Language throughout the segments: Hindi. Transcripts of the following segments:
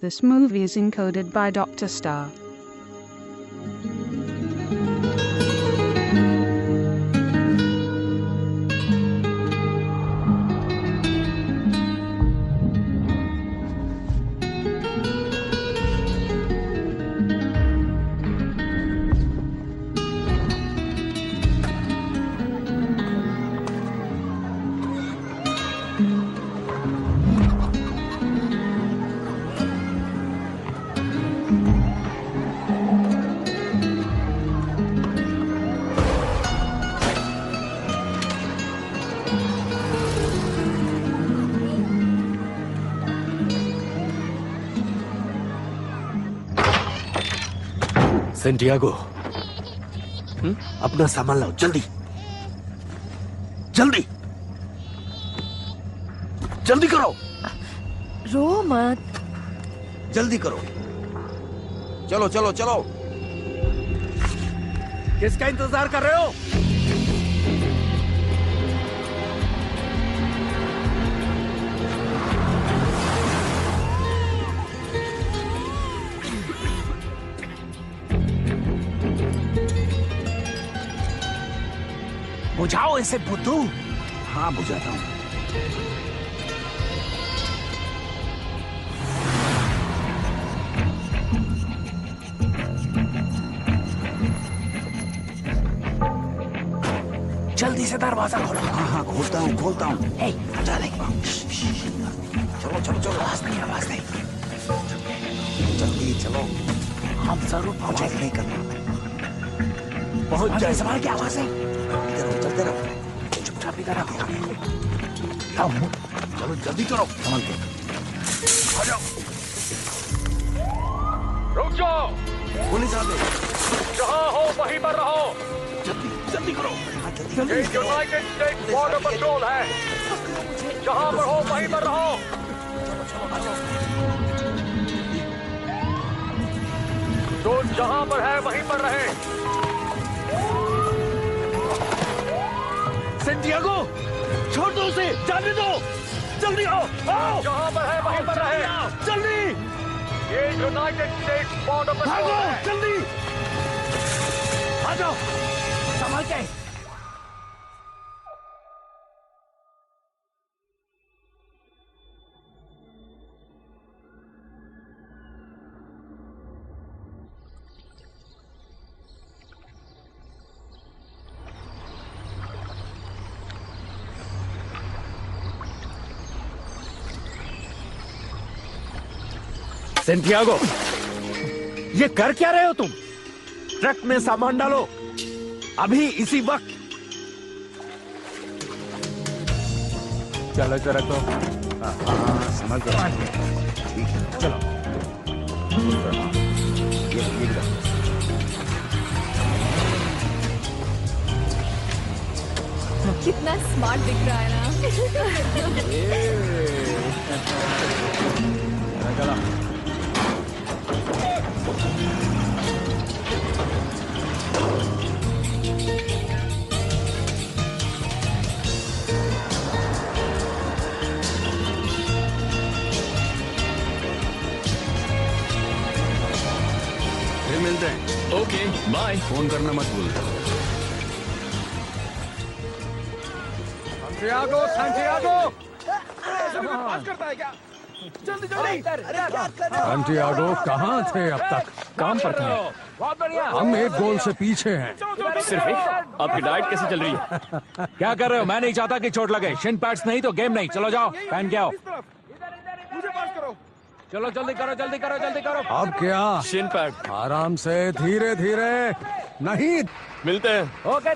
This movie is encoded by Dr. Star. Santiago, अपना सामान लाओ जल्दी जल्दी जल्दी करो। रो मत। जल्दी करो। चलो चलो चलो। किसका इंतजार कर रहे हो? बुझाओ इसे बुद्धू। हाँ बुझाता हूँ। जल्दी से दरवाजा खोलो। हाँ हाँ खोलता हूँ खोलता हूँ। हटा दे। चलो चलो चलो। आवाज नहीं। जल्दी चलो। हम जरूर पहुंचेंगे। नहीं करना। पहुंच जाए। संभाल के आवाज है। चलते रहो। चुपचाप इधर आओ। चलो जल्दी करो। संभाल के। आ जाओ। रुक जाओ। पुलिस आ गई। जहाँ हो वहीं पर रहो। जल्दी जल्दी करो। ये यूनाइटेड स्टेट्स बॉर्डर पेट्रोल है। जहाँ पर हो वहीं पर रहो। आ जाओ। तो जहाँ पर है वहीं पर रहे। सेंटियागो, छोड़ दो उसे, जाने दो। जल्दी आओ। आओ। जहाँ पर है वहीं पर रहे। जल्दी। ये यूनाइटेड स्टेट्स बॉर्डर पेट्रोल भागो है। जल्दी। आ जाओ। संभाल के। सेंटियागो, ये कर क्या रहे हो तुम? ट्रक में सामान डालो अभी इसी वक्त। चलो चलो तो। हाँ समझ गया। ठीक है चलो। ये कितना स्मार्ट दिख रहा है ना। चलो। फिर मिलते हैं। Okay bye. फोन करना मत भूल। संटियागो बात करता है क्या? जल्दी संटियागो कहाँ थे अब तक? काम पर था। बहुत बढ़िया। हम एक गोल से पीछे हैं। सिर्फ एक। आपकी डाइट कैसे चल रही है? क्या कर रहे हो? मैं नहीं चाहता कि चोट लगे। शिन पैड्स नहीं तो गेम नहीं। चलो जाओ पहन के आओ। मुझे पास करो। चलो जल्दी करो जल्दी करो जल्दी करो। अब क्या? Shin pad. आराम से, धीरे धीरे। नहीं। मिलते हैं। Okay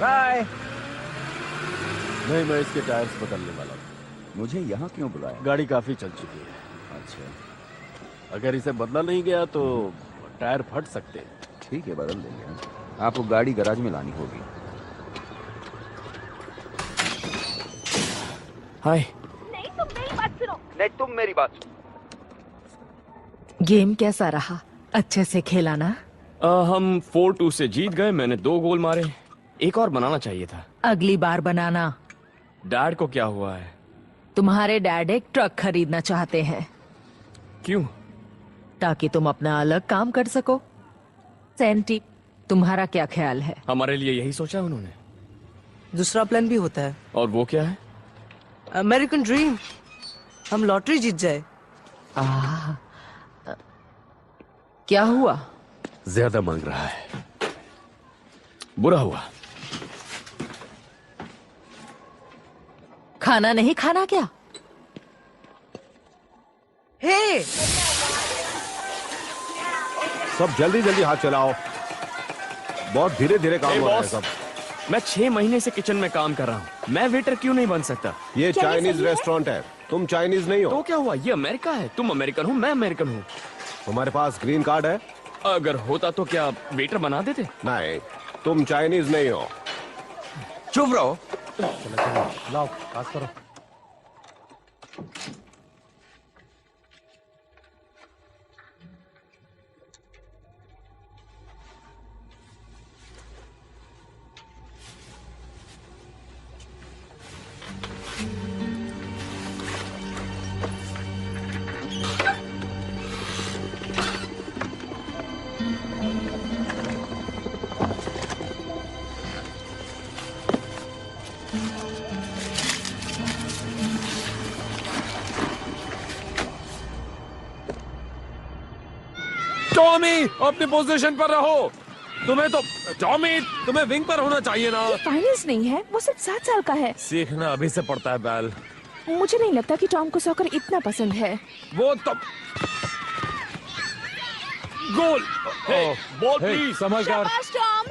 bye. नहीं, मैं इसके टायर्स बदलने वाला हूँ। मुझे यहाँ क्यों बुलाया? गाड़ी काफी चल चुकी है। अच्छा, अगर इसे बदला नहीं गया तो टायर फट सकते हैं। ठीक है, बदल देंगे। आपको गाड़ी गैराज में लानी होगी। हाय। नहीं तुम मेरी बात सुनो। नहीं तुम मेरी बात सुनो। गेम कैसा रहा? अच्छे से खेला ना? हम 4-2 से जीत गए। मैंने 2 गोल मारे। एक और बनाना चाहिए था। अगली बार बनाना। डैड को क्या हुआ है? तुम्हारे डैड एक ट्रक खरीदना चाहते हैं। क्यों? ताकि तुम अपना अलग काम कर सको। सैंटी, तुम्हारा क्या ख्याल है? हमारे लिए यही सोचा है उन्होंने। दूसरा प्लान भी होता है, और वो क्या है? American dream. हम लॉटरी जीत जाए। क्या हुआ? ज्यादा मांग रहा है। बुरा हुआ। खाना नहीं खाना क्या? हे, सब जल्दी जल्दी हाथ चलाओ, बहुत धीरे धीरे काम हो रहा है बॉस, सब। मैं 6 महीने से किचन में काम कर रहा हूँ। मैं वेटर क्यों नहीं बन सकता? ये चाइनीज रेस्टोरेंट है, तुम चाइनीज नहीं तो हो। क्या हुआ? ये अमेरिका है। तुम अमेरिकन हो, मैं अमेरिकन हूँ। तुम्हारे पास ग्रीन कार्ड है? अगर होता तो क्या वेटर बना देते? नहीं, तुम चाइनीज नहीं हो। चुप रहो। लाओ पास करो। टॉमी, अपनी पोजीशन पर रहो। टॉमी, तुम्हें विंग पर होना चाहिए ना। फाइनल्स नहीं है, वो सिर्फ 7 साल का है। सीखना अभी से पड़ता है बैल। मुझे नहीं लगता कि टॉम को सॉकर इतना पसंद है। वो तो गोल। Ball please. समझदार। शाबाश टॉम।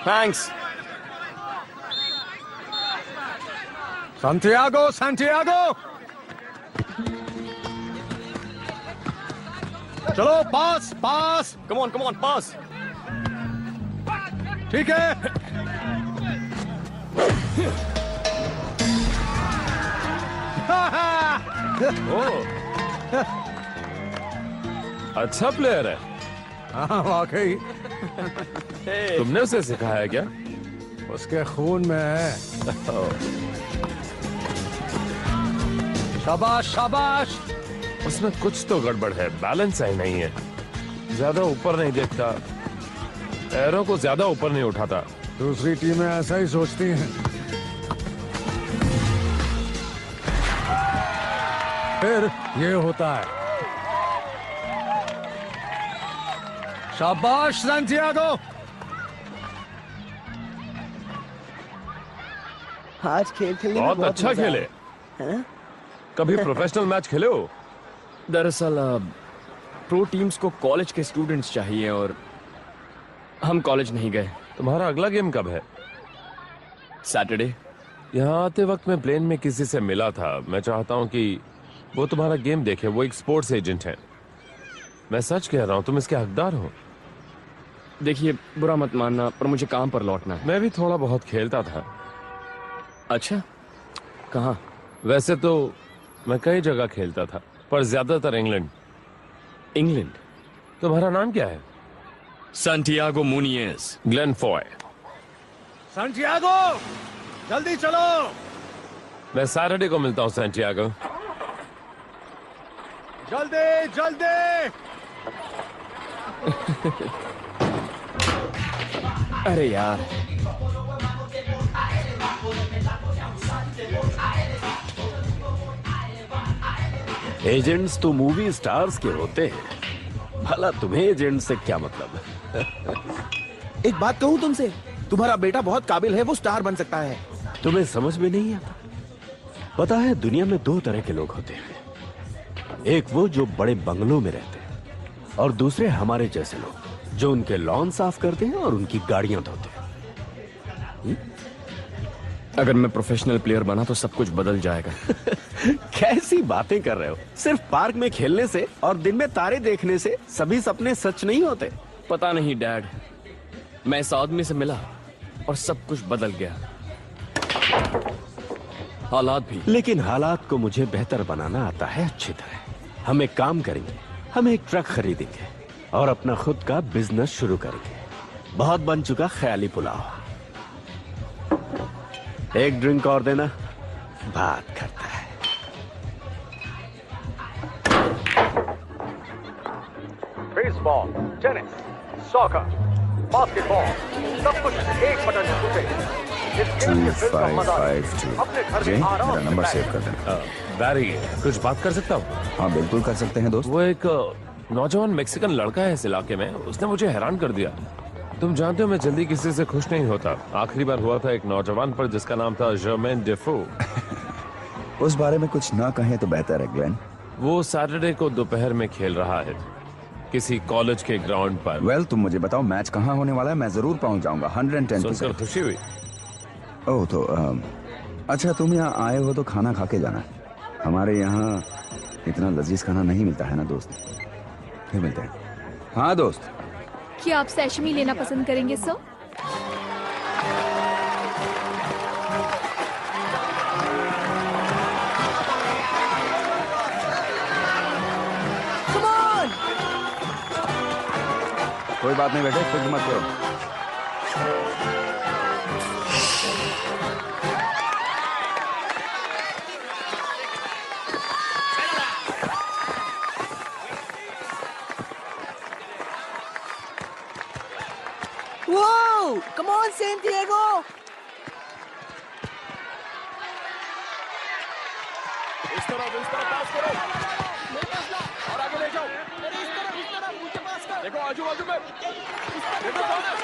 थैंक्स। सैंटियागो, सैंटियागो, चलो पास पास। कम ऑन पास। ठीक है। अच्छा प्लेयर है। हाँ वाकई, तुमने उसे सिखाया क्या? उसके खून में है। शाबाश शाबाश। उसमें कुछ तो गड़बड़ है, बैलेंस सही नहीं है। ज्यादा ऊपर नहीं देखता, पैरों को ज्यादा ऊपर नहीं उठाता। दूसरी टीमें ऐसा ही सोचती हैं। फिर ये होता है। शाबाश सैंटियागो। आज खेल खेलने में बहुत अच्छा मजा खेले। आया। कभी प्रोफेशनल मैच खेले हो? दरअसल प्रो टीम्स को कॉलेज के स्टूडेंट्स चाहिए और हम कॉलेज नहीं गए। तुम्हारा अगला गेम कब है? सैटरडे। यहाँ आते वक्त मैं प्लेन में किसी से मिला था। मैं चाहता हूँ कि वो तुम्हारा गेम देखे। वो एक स्पोर्ट्स एजेंट है। मैं सच कह रहा हूँ, तुम इसके हकदार हो। देखिए, बुरा मत मानना, पर मुझे काम पर लौटना है। मैं भी थोड़ा बहुत खेलता था। अच्छा, कहाँ? वैसे तो मैं कई जगह खेलता था, पर ज्यादातर इंग्लैंड। इंग्लैंड? तुम्हारा नाम क्या है? Santiago Muniz. Glen Foy. Santiago, जल्दी चलो। मैं सैटरडे को मिलता हूँ सैंटियागो। जल्दी जल्दी। अरे यार, एजेंट्स तो मूवी स्टार्स के होते हैं। भला तुम्हें एजेंट से क्या मतलब? एक बात कहूं तुमसे, तुम्हारा बेटा बहुत काबिल है, वो स्टार बन सकता है। तुम्हें समझ में नहीं आता? पता है, दुनिया में 2 तरह के लोग होते हैं। एक वो जो बड़े बंगलों में रहते हैं, और दूसरे हमारे जैसे लोग जो उनके लॉन साफ करते हैं और उनकी गाड़ियां धोते हैं। अगर मैं प्रोफेशनल प्लेयर बना तो सब कुछ बदल जाएगा। कैसी बातें कर रहे हो? सिर्फ पार्क में खेलने से और दिन में तारे देखने से सभी सपने सच नहीं होते। पता नहीं डैड, मैं इस आदमी से मिला और सब कुछ बदल गया, हालात भी। लेकिन हालात को मुझे बेहतर बनाना आता है अच्छी तरह। हम एक काम करेंगे, हम एक ट्रक खरीदेंगे और अपना खुद का बिजनेस शुरू करेंगे। बहुत बन चुका ख्याली पुलाव। एक ड्रिंक और देना। बात करता है। बेसबॉल, टेनिस, सॉकर, बास्केटबॉल, सब कुछ एक बटन छूटे। इस गेम के फिल्म का मजा अपने घर में आराम से नंबर सेव कर देना। बैरी, कुछ बात कर सकता हूँ? हाँ बिल्कुल कर सकते हैं दोस्त। वो एक नौजवान मेक्सिकन लड़का है इस इलाके में, उसने मुझे हैरान कर दिया। तुम जानते हो मैं जल्दी किसी से खुश नहीं होता। आखिरी बार हुआ था एक नौजवान पर जिसका नाम था जर्मेन डेफो। उस बारे में कुछ ना कहें तो बेहतर है ग्लेन। वो सैटरडे को दोपहर में खेल रहा है किसी कॉलेज के ग्राउंड पर। वेल तुम मुझे बताओ मैच कहाँ होने वाला है, मैं जरूर पहुंच जाऊंगा। 110%। सुनकर खुशी हुई। ओह तो अच्छा तुम यहाँ आए हो तो खाना खा के जाना। हमारे यहाँ इतना लजीज खाना नहीं मिलता है ना दोस्त। फिर मिलते हैं। हाँ दोस्त। क्या आप सैशमी लेना पसंद करेंगे सर? कोई बात नहीं बेटे, फिक्र मत करो। Whoa! Come on, San Diego! इस तरफ पास करो और आगे ले जाओ। देखो आजू बाजू में, देखो कौन है?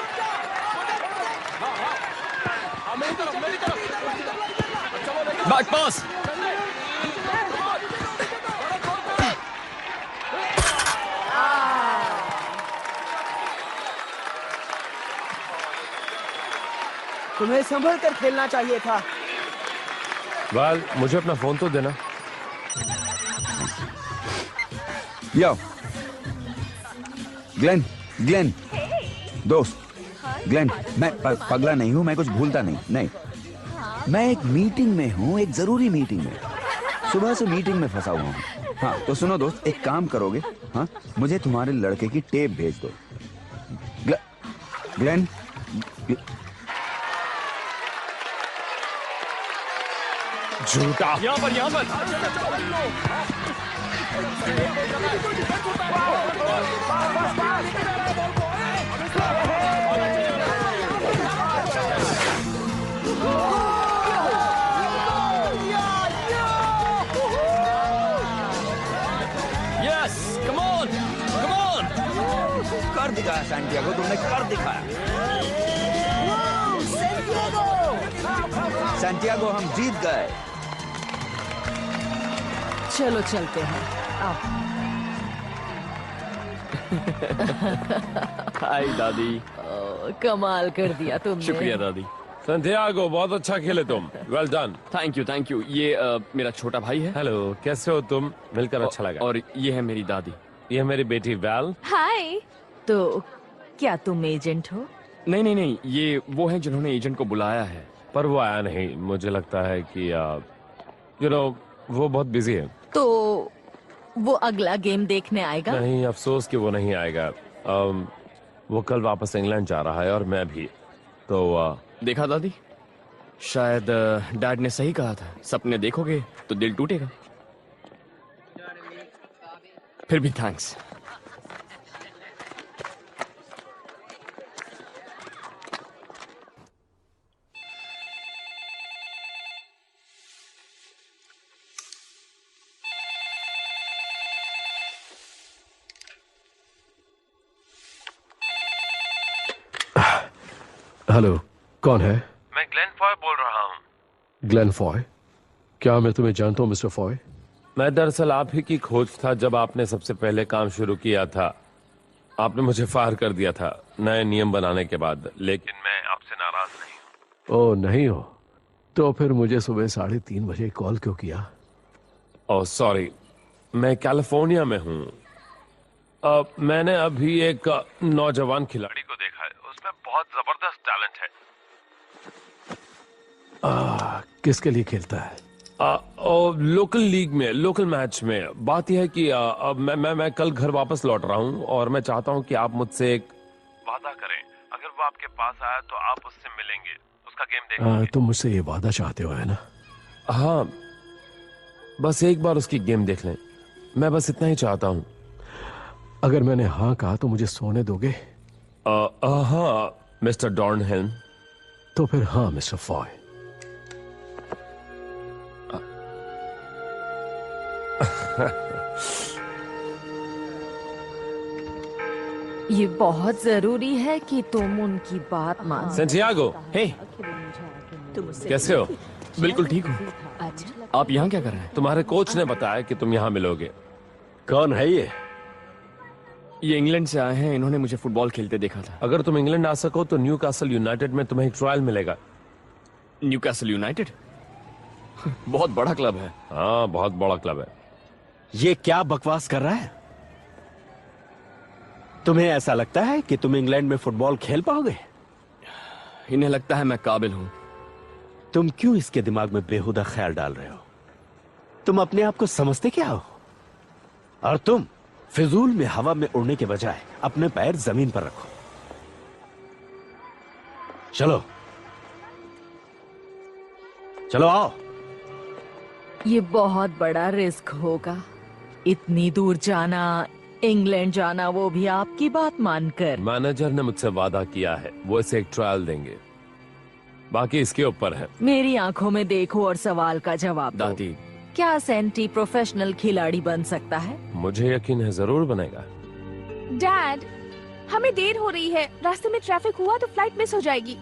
हाँ मेरी तरफ। अच्छा वो देखो बैक पास। तुम्हें संभल कर खेलना चाहिए था। वेल मुझे अपना फोन तो देना। यो ग्लेन दोस्त। ग्लेन मैं पगला नहीं हूँ, मैं कुछ भूलता नहीं। मैं एक मीटिंग में हूँ, एक जरूरी मीटिंग में। सुबह से मीटिंग में फंसा हुआ हूँ। हाँ तो सुनो दोस्त, एक काम करोगे? हाँ मुझे तुम्हारे लड़के की टेप भेज दो। ग्लेन झूठा। यहाँ पर यस कम ऑन कर दिखाया सैंटियागो, तुमने कर दिखाया। सैंटियागो हम जीत गए। चलो चलते हैं। आओ। हाय दादी। कमाल कर दिया तुमने। शुक्रिया दादी। सैंटियागो बहुत अच्छा खेले तुम। Well done. Thank you. ये मेरा छोटा भाई है। हेलो, कैसे हो तुम? मिलकर अच्छा लगा। और ये है मेरी दादी। ये मेरी बेटी वेल। हाय। तो क्या तुम एजेंट हो? नहीं, ये वो है जिन्होंने एजेंट को बुलाया है। पर वो आया नहीं। मुझे लगता है कि वो बहुत बिजी है। तो वो अगला गेम देखने आएगा? नहीं, अफसोस कि वो नहीं आएगा। वो कल वापस इंग्लैंड जा रहा है और मैं भी। तो देखा दादी, शायद डैड ने सही कहा था। सपने देखोगे तो दिल टूटेगा। फिर भी थैंक्स। हेलो, कौन है? मैं ग्लेन फॉय बोल रहा हूँ। Glenn Foy? क्या मैं तुम्हें जानता हूँ मिस्टर फॉय? मैं दरअसल आप ही की खोज था जब आपने सबसे पहले काम शुरू किया था। आपने मुझे फायर कर दिया था नए नियम बनाने के बाद, लेकिन मैं आपसे नाराज नहीं हूँ। ओह नहीं हो तो फिर मुझे सुबह 3:30 बजे कॉल क्यों किया? ओह सॉरी, मैं कैलिफोर्निया में हूँ। मैंने अभी एक नौजवान खिलाड़ी को देखा है, उसमें बहुत जबरदस्त टैलेंट है। किसके लिए खेलता है? लोकल लीग में, लोकल मैच में। बात यह है कि मैं कल घर वापस लौट रहा हूँ और मैं चाहता हूँ कि आप मुझसे एक वादा करें। अगर वो आपके पास आया तो आप उससे मिलेंगे, उसका गेम देखेंगे। तुम मुझसे ये वादा चाहते हो, है ना? हाँ, बस एक बार उसकी गेम देख लें, मैं बस इतना ही चाहता हूँ। अगर मैंने हाँ कहा तो मुझे सोने दोगे? हाँ मिस्टर डॉर्नहेम। तो फिर हाँ मिस्टर फॉय। ये बहुत जरूरी है कि तुम उनकी बात मान। सेंटियागो, हे, कैसे हो? बिल्कुल ठीक हूँ। अच्छा, आप यहाँ क्या कर रहे हैं? तुम्हारे कोच ने बताया कि तुम यहाँ मिलोगे। कौन है ये? ये इंग्लैंड से आए हैं, इन्होंने मुझे फुटबॉल खेलते देखा था। अगर तुम इंग्लैंड आ सको तो न्यूकासल यूनाइटेड में तुम्हें एक ट्रायल मिलेगा। Newcastle United? बहुत बड़ा क्लब है। हाँ, बहुत बड़ा क्लब है। ये क्या बकवास कर रहा है? तुम्हें ऐसा लगता है कि तुम इंग्लैंड में फुटबॉल खेल पाओगे? इन्हें लगता है मैं काबिल हूं। तुम क्यों इसके दिमाग में बेहुदा ख्याल डाल रहे हो? तुम अपने आप को समझते क्या हो? और तुम फिजूल में हवा में उड़ने के बजाय अपने पैर जमीन पर रखो। चलो चलो आओ। ये बहुत बड़ा रिस्क होगा, इतनी दूर जाना, इंग्लैंड जाना, वो भी आपकी बात मानकर। मैनेजर ने मुझसे वादा किया है, वो इसे एक ट्रायल देंगे, बाकी इसके ऊपर है। मेरी आंखों में देखो और सवाल का जवाब दो। दादी, क्या सेंटी प्रोफेशनल खिलाड़ी बन सकता है? मुझे यकीन है जरूर बनेगा। डैड, हमें देर हो रही है, रास्ते में ट्रैफिक हुआ तो फ्लाइट मिस हो जाएगी।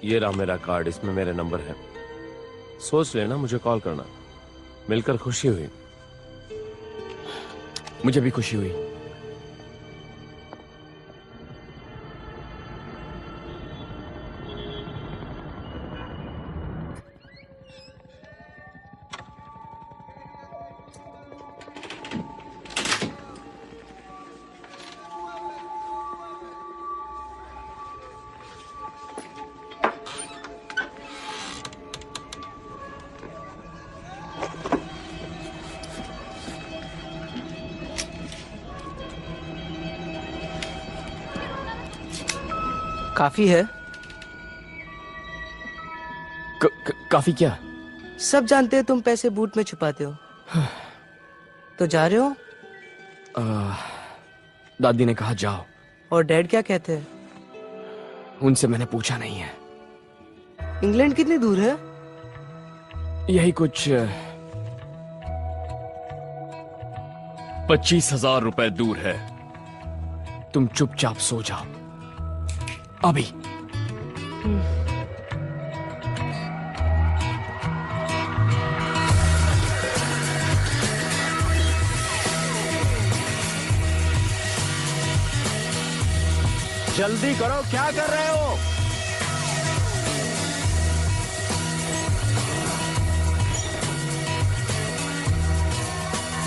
ये रहा मेरा कार्ड, इसमें मेरे नंबर है, सोच लेना, मुझे कॉल करना। मिलकर खुशी हुई। मुझे भी खुशी हुई। काफी है। काफी क्या? सब जानते हैं तुम पैसे बूट में छुपाते हो। तो जा रहे हो? दादी ने कहा जाओ। और डैड क्या कहते हैं? उनसे मैंने पूछा नहीं है। इंग्लैंड कितनी दूर है? यही कुछ 25,000 रुपए दूर है। तुम चुपचाप सो जाओ अभी। जल्दी करो, क्या कर रहे हो?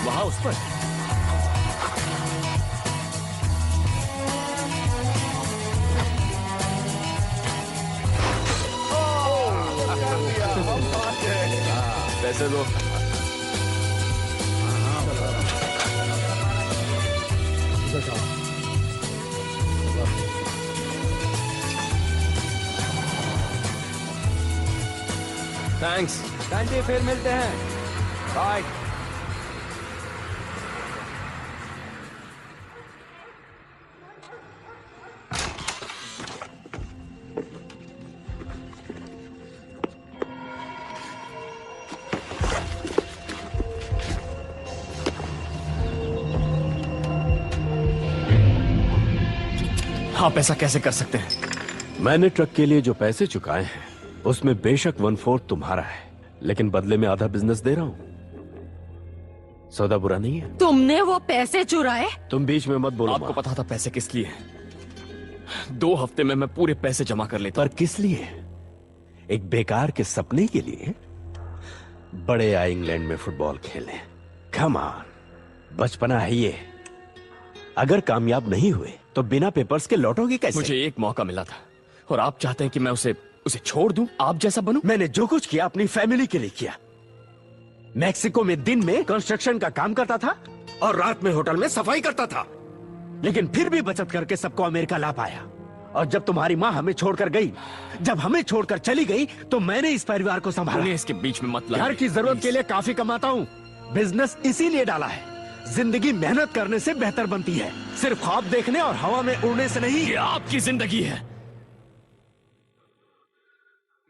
वहां उस पर पैसे दो। थैंक्स। सैंटी, फिर मिलते हैं। बाय। आप ऐसा कैसे कर सकते हैं? मैंने ट्रक के लिए जो पैसे चुकाए हैं उसमें बेशक 1/4 तुम्हारा है, लेकिन बदले में आधा बिजनेस दे रहा हूं। सौदा बुरा नहीं है। तुमने वो पैसे चुराए? तुम बीच में मत बोलो। आपको पता था पैसे किस लिए हैं? 2 हफ्ते में मैं पूरे पैसे जमा कर लेता। पर किस लिए? एक बेकार के सपने के लिए? बड़े आए इंग्लैंड में फुटबॉल खेलने। कम ऑन, बचपना है ये। अगर कामयाब नहीं हुए तो बिना पेपर्स के लौटोगे कैसे? मुझे एक मौका मिला था और आप चाहते हैं कि मैं उसे छोड़ दूं, आप जैसा बनूं? मैंने जो कुछ किया अपनी फैमिली के लिए किया। मैक्सिको में दिन में कंस्ट्रक्शन का काम करता था और रात में होटल में सफाई करता था, लेकिन फिर भी बचत करके सबको अमेरिका ला पाया। और जब तुम्हारी माँ हमें छोड़कर गई, जब हमें छोड़कर चली गई, तो मैंने इस परिवार को संभाला। इसके बीच में मत लाइए। घर की जरूरत के लिए काफी कमाता हूँ। बिजनेस इसीलिए डाला है। जिंदगी मेहनत करने से बेहतर बनती है, सिर्फ ख्वाब देखने और हवा में उड़ने से नहीं। ये आपकी जिंदगी है,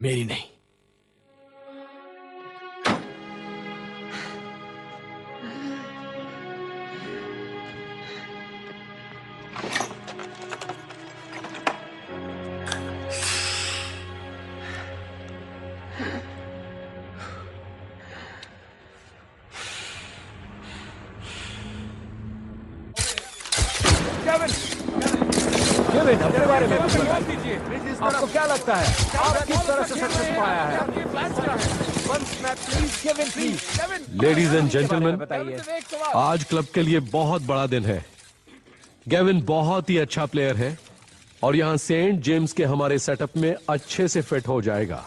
मेरी नहीं। केविन, अपने बारे में कुछ बताइए। आपको क्या लगता है आप किस तरह से सक्सेस पाया है? लेडीज एंड जेंटलमैन, आज क्लब के लिए बहुत बड़ा दिन है। गेविन बहुत ही अच्छा प्लेयर है और यहां सेंट जेम्स के हमारे सेटअप में अच्छे से फिट हो जाएगा।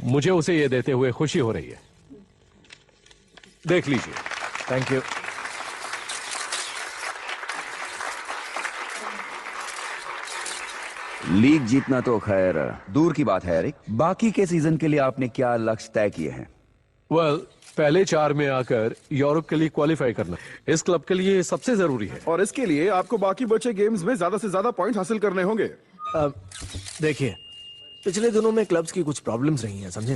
मुझे उसे यह देते हुए खुशी हो रही है। देख लीजिए। Thank you. लीग जीतना तो खैर दूर की बात है एरिक। बाकी के सीजन के लिए आपने क्या लक्ष्य तय किए हैं? पहले 4 में आकर यूरोप के लिए क्वालिफाई करना इस क्लब के लिए सबसे जरूरी है। और इसके लिए आपको बाकी बचे गेम्स में ज्यादा से ज्यादा पॉइंट हासिल करने होंगे। देखिए, पिछले दिनों में क्लब्स की कुछ प्रॉब्लम्स रही हैं, समझे?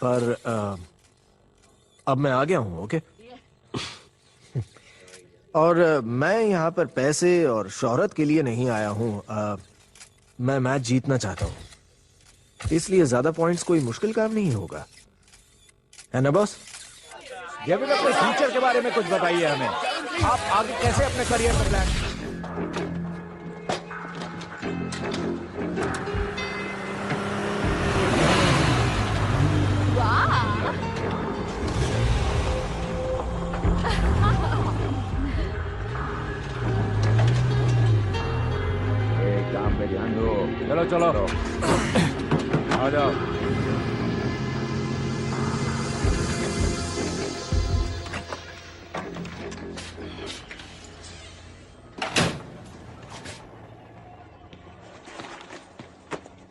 पर अब मैं आ गया हूं, ओके? और मैं यहाँ पर पैसे और शोहरत के लिए नहीं आया हूँ। मैं मैच जीतना चाहता हूँ, इसलिए ज्यादा पॉइंट्स कोई मुश्किल काम नहीं होगा, है ना बॉस? गेविन, अपने फ्यूचर के बारे में कुछ बताइए हमें। आप आगे कैसे अपने करियर में प्लान? काम पे ध्यान दो। चलो चलो आ जाओ।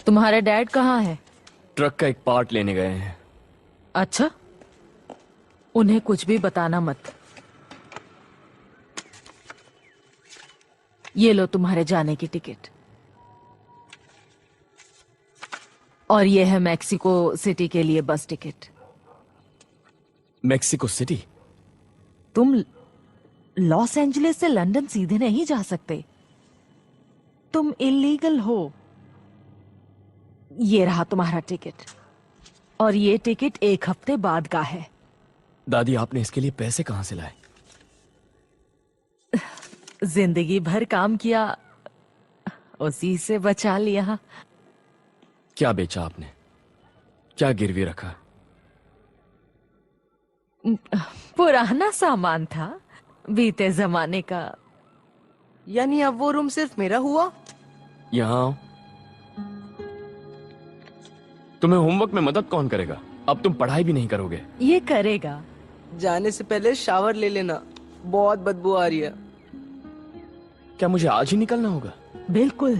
तुम्हारे डैड कहाँ है? ट्रक का एक पार्ट लेने गए हैं। अच्छा, उन्हें कुछ भी बताना मत। ये लो तुम्हारे जाने की टिकट। और ये है मैक्सिको सिटी के लिए बस टिकट। Mexico city? तुम लॉस एंजलिस से लंदन सीधे नहीं जा सकते, तुम इलीगल हो। ये रहा तुम्हारा टिकट, और ये टिकट 1 हफ्ते बाद का है। दादी, आपने इसके लिए पैसे कहां से लाए? जिंदगी भर काम किया, उसी से बचा लिया। क्या बेचा आपने? क्या गिरवी रखा? पुराना सामान था, बीते जमाने का। यानी अब वो रूम सिर्फ मेरा हुआ? यहाँ आओ। तुम्हें होमवर्क में मदद कौन करेगा? अब तुम पढ़ाई भी नहीं करोगे। ये करेगा। जाने से पहले शावर ले लेना, बहुत बदबू आ रही है। क्या मुझे आज ही निकलना होगा? बिल्कुल,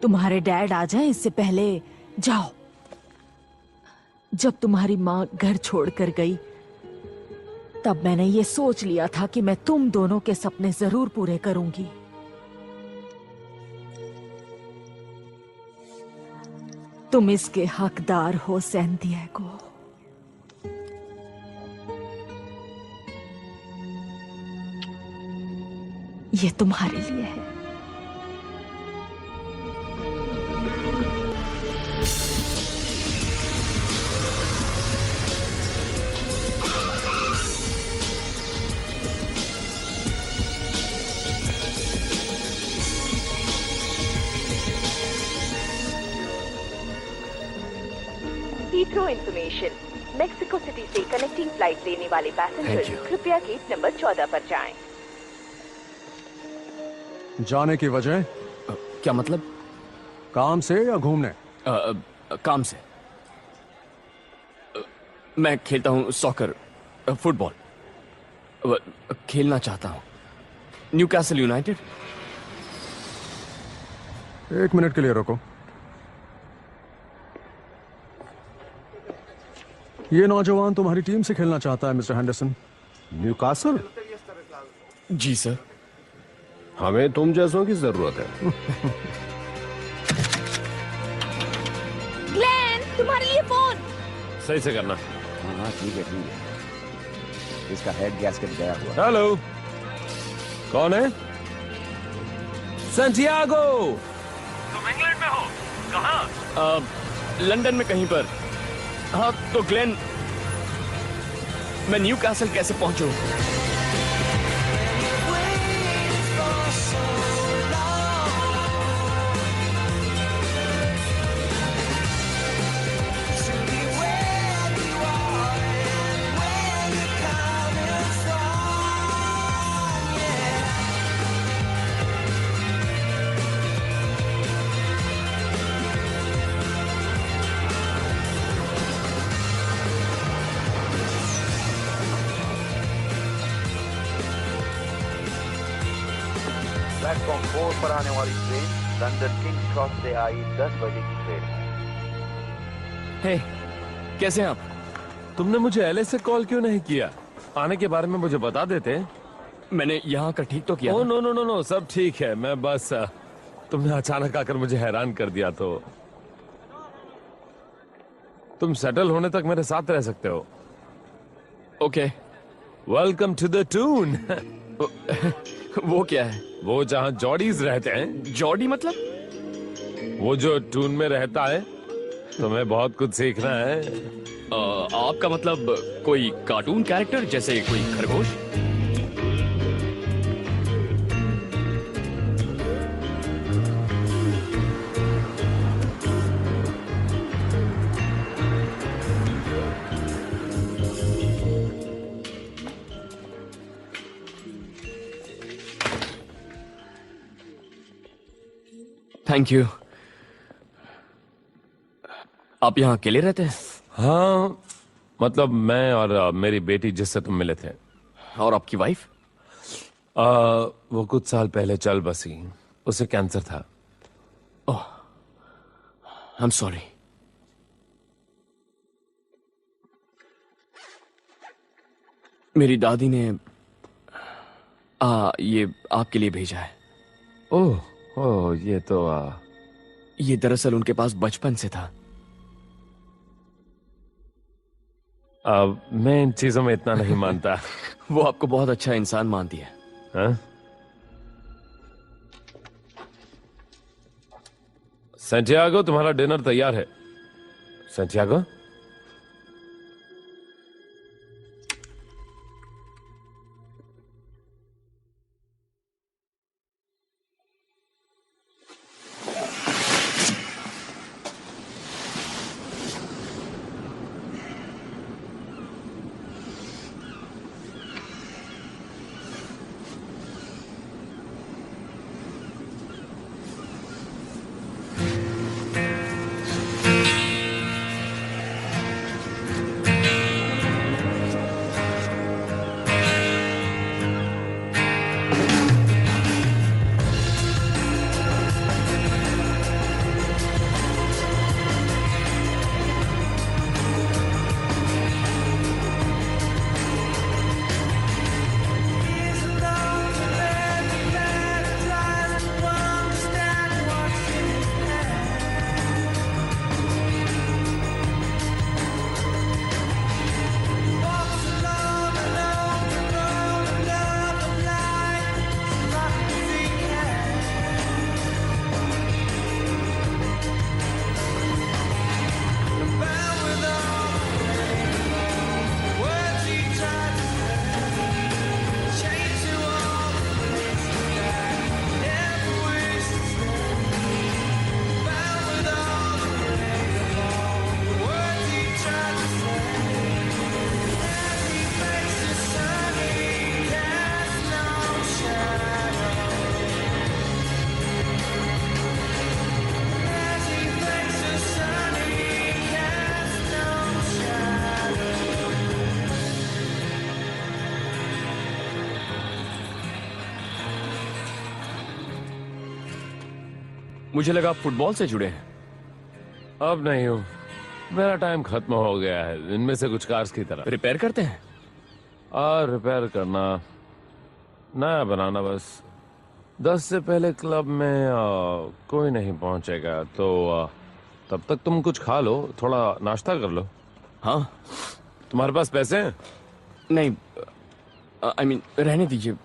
तुम्हारे डैड आ जाएं इससे पहले जाओ। जब तुम्हारी माँ घर छोड़कर गई, तब मैंने ये सोच लिया था कि मैं तुम दोनों के सपने जरूर पूरे करूंगी। तुम इसके हकदार हो सैंटियागो। ये तुम्हारे लिए है। हीथ्रो इन्फॉर्मेशन, मेक्सिको सिटी से कनेक्टिंग फ्लाइट लेने वाले पैसेंजर कृपया गेट नंबर 14 पर जाएं। जाने की वजह? क्या मतलब? काम से या घूमने? काम से। मैं खेलता हूँ सॉकर, फुटबॉल खेलना चाहता हूँ। Newcastle United. एक मिनट के लिए रोको। ये नौजवान तुम्हारी टीम से खेलना चाहता है मिस्टर हैंडरसन। न्यूकासल? जी सर। हमें तुम जैसों की जरूरत है। ग्लेन, तुम्हारे लिए फोन। सही से करना। हाँ ठीक है ठीक है। इसका हेड गैस्केट गया हुआ। हेलो, कौन है? सैंटियागो। तुम इंग्लैंड में हो? कहाँ? लंदन में कहीं पर। हाँ तो ग्लेन, मैं न्यू कैसल कैसे पहुंचूं? प्लेटफॉर्म 4 पर आने वाली ट्रेन लंदन किंग्स क्रॉस से आई 10 बजे की ट्रेन है। हे, कैसे हैं आप? तुमने मुझे एलए से कॉल क्यों नहीं किया? आने के बारे में मुझे बता देते। मैंने यहाँ का ठीक तो किया। Oh no no no no, सब ठीक है। मैं बस तुमने अचानक आकर मुझे हैरान कर दिया। तो तुम सेटल होने तक मेरे साथ रह सकते हो। Okay. Welcome to the toon. वो क्या है? वो जहाँ जॉडीज रहते हैं। जॉडी मतलब? वो जो टून में रहता है। तुम्हें बहुत कुछ सीखना है। आपका मतलब कोई कार्टून कैरेक्टर, जैसे कोई खरगोश? Thank you. आप यहाँ अकेले रहते हैं? हाँ, मतलब मैं और मेरी बेटी जिससे तुम मिले थे। और आपकी वाइफ? वो कुछ साल पहले चल बसी। उसे कैंसर था। ओह, आई एम सॉरी। मेरी दादी ने ये आपके लिए भेजा है। ओह ओह, ये तो ये दरअसल उनके पास बचपन से था। मैं इन चीजों में इतना नहीं मानता। वो आपको बहुत अच्छा इंसान मानती है। हाँ? सैंटियागो, तुम्हारा डिनर तैयार है। सैंटियागो, मुझे लगा आप फुटबॉल से जुड़े हैं। अब नहीं हूँ, मेरा टाइम खत्म हो गया है। इनमें से कुछ कार्स की तरह रिपेयर करते हैं? रिपेयर करना, नया बनाना बस। 10 से पहले क्लब में कोई नहीं पहुंचेगा, तो तब तक तुम कुछ खा लो, थोड़ा नाश्ता कर लो। हाँ। तुम्हारे पास पैसे हैं? नहीं, आई मीन रहने दीजिए।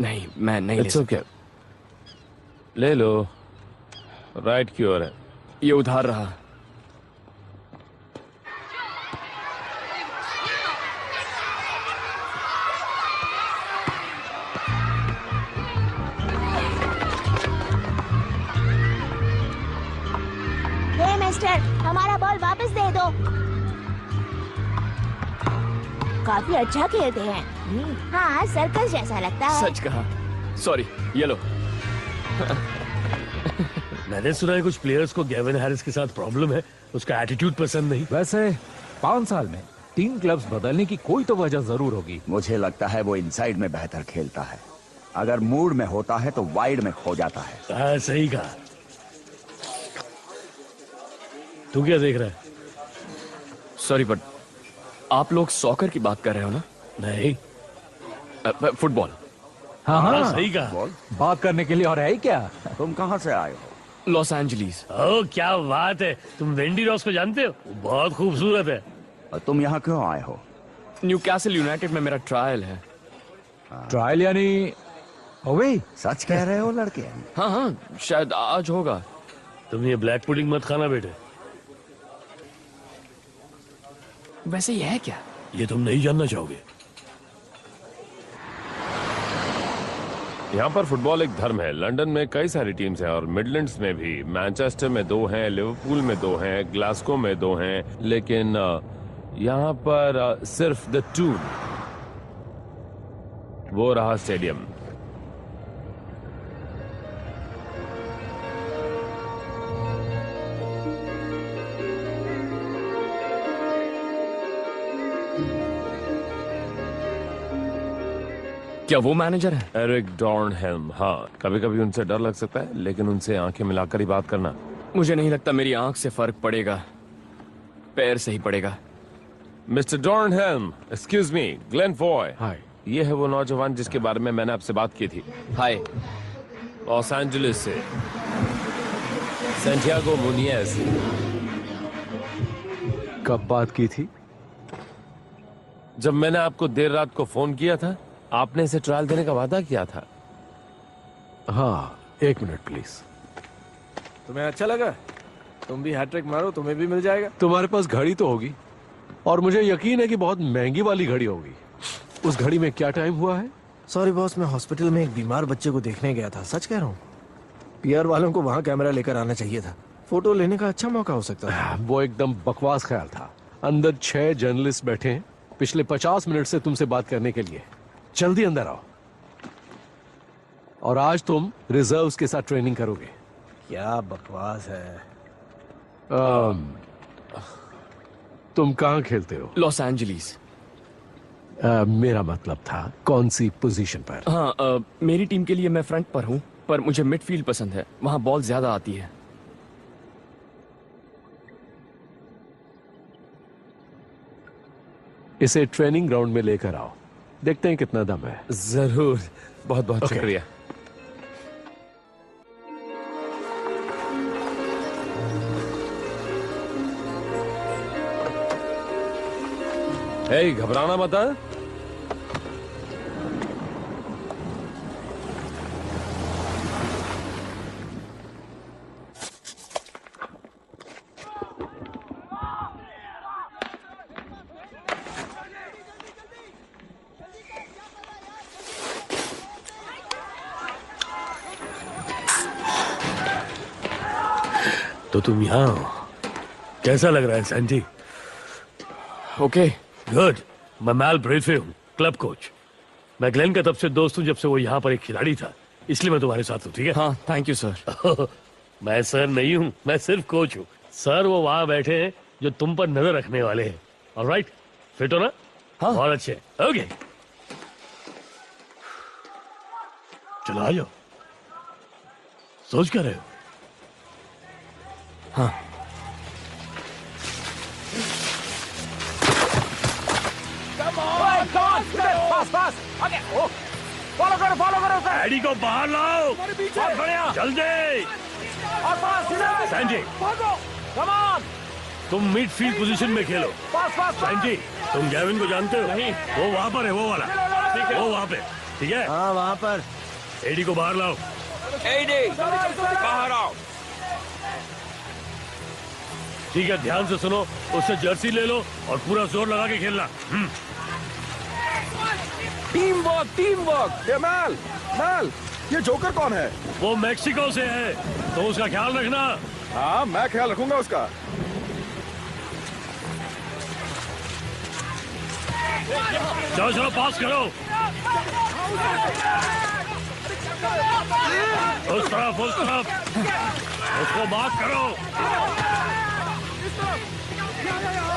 नहीं, मैं नहीं ले सकता। ले लो। राइट की ओर है। ये उधार रहा। हे मिस्टर, हमारा बॉल वापस दे दो। काफी अच्छा खेलते हैं। हाँ, सर्कस जैसा लगता है। सच कहा। सॉरी, ये लो। मैंने सुना है कुछ प्लेयर्स को गेविन हैरिस के साथ प्रॉब्लम है, उसका एटीट्यूड पसंद नहीं। वैसे 5 साल में 3 क्लब्स बदलने की कोई तो वजह जरूर होगी। मुझे लगता है वो इनसाइड में बेहतर खेलता है। अगर मूड में होता है तो वाइड में खो जाता है। हाँ, सही कहा। तू क्या देख रहा है? सॉरी, बट आप लोग सॉकर की बात कर रहे हो ना? नहीं, फुटबॉल। हाँ, सही कहा। बात करने के लिए और है ही क्या? तुम कहाँ से आए हो? Los Angeles. ओह, क्या बात है। तुम वेंडी रॉस को जानते हो? वो बहुत खूबसूरत है। और तुम यहाँ क्यों आए हो? न्यूकैसल यूनाइटेड में मेरा ट्रायल है। ट्रायल यानी ओवे? सच कह रहे हो लड़के? हाँ हाँ, शायद आज होगा। तुम ये ब्लैक पुडिंग मत खाना बेटे। वैसे ये है क्या? ये तुम नहीं जानना चाहोगे। यहाँ पर फुटबॉल एक धर्म है। लंदन में कई सारी टीम्स हैं और मिडलैंड्स में भी। मैनचेस्टर में 2 हैं, लिवरपूल में 2 हैं, ग्लासगो में 2 हैं, लेकिन यहाँ पर सिर्फ द टून, वो रहा स्टेडियम। क्या वो मैनेजर है? एरिक डॉर्नहेल्म। हाँ, कभी कभी उनसे डर लग सकता है, लेकिन उनसे आंखें मिलाकर ही बात करना। मुझे नहीं लगता मेरी आंख से फर्क पड़ेगा, पैर से ही पड़ेगा। Mister Dornhelm, excuse me, Glen Foy. Hi. ये है वो नौजवान जिसके बारे में मैंने आपसे बात की थी। हाय। लॉस एंजलिस से सैंटियागो मुनियस। कब बात की थी? जब मैंने आपको देर रात को फोन किया था, आपने इसे ट्रायल देने का वादा किया था। हाँ, 1 मिनट प्लीज। तुम्हें अच्छा लगा? तुम भी हैट्रिक मारो, तुम्हें भी मिल जाएगा। तुम्हारे पास घड़ी तो होगी, और मुझे यकीन है कि बहुत महंगी वाली घड़ी होगी। उस घड़ी में क्या टाइम हुआ है? सॉरी बॉस, मैं हॉस्पिटल में एक बीमार बच्चे को देखने गया था। सच कह रहा हूँ। पीआर वालों को वहाँ कैमरा लेकर आना चाहिए था। फोटो लेने का अच्छा मौका हो सकता था। वो एकदम बकवास ख्याल था। अंदर 6 जर्नलिस्ट बैठे हैं पिछले 50 मिनट से तुमसे बात करने के लिए। जल्दी अंदर आओ। और आज तुम रिजर्व्स के साथ ट्रेनिंग करोगे। क्या बकवास है। तुम कहाँ खेलते हो? Los Angeles. मेरा मतलब था कौन सी पोजीशन पर? हाँ, मेरी टीम के लिए मैं फ्रंट पर हूँ, पर मुझे मिडफील्ड पसंद है। वहाँ बॉल ज्यादा आती है। इसे ट्रेनिंग ग्राउंड में लेकर आओ, देखते हैं कितना दम है। जरूर, बहुत बहुत शुक्रिया। घबराना मत है। तो तुम यहाँ हो। कैसा लग रहा है सैंटी? Okay, good. मैं मैल ब्रेथे हूँ, क्लब कोच। मैं ग्लेन का तब से दोस्त हूँ जब से वो यहाँ पर एक खिलाड़ी था, इसलिए मैं तुम्हारे साथ हूँ। ठीक है? हाँ, थैंक यू सर। मैं सर नहीं हूँ, मैं सिर्फ कोच हूँ। सर वो वहाँ बैठे हैं जो तुम पर नजर रखने वाले हैं। ऑलराइट, फिट हो ना? हाँ। बहुत अच्छे। ओके। चलो आ जाओ। सोच कर रहे हो? हाँ। फॉलो करो उसे। एडी को बाहर लाओ। बहुत बढ़िया। जल्दी। और पास सीधे। सैंडी, भागो। Come on. तुम मिडफील्ड पोजीशन में खेलो। पास। सैंडी, तुम गैविन को जानते हो? नहीं। वो वहां पर है, वो वाला। ठीक है। वो वहां पे, ठीक है? हाँ वहाँ पर। एडी को बाहर लाओ। एडी, बाहर आओ। ठीक है, ध्यान से सुनो, उससे जर्सी ले लो और पूरा जोर लगा के खेलना। Team work. ये मैल, ये जोकर कौन है? वो मेक्सिको से है, तो उसका ख्याल रखना। हाँ, मैं ख्याल रखूंगा उसका। चलो पास करो। उस तरफ उसको मार्क करो।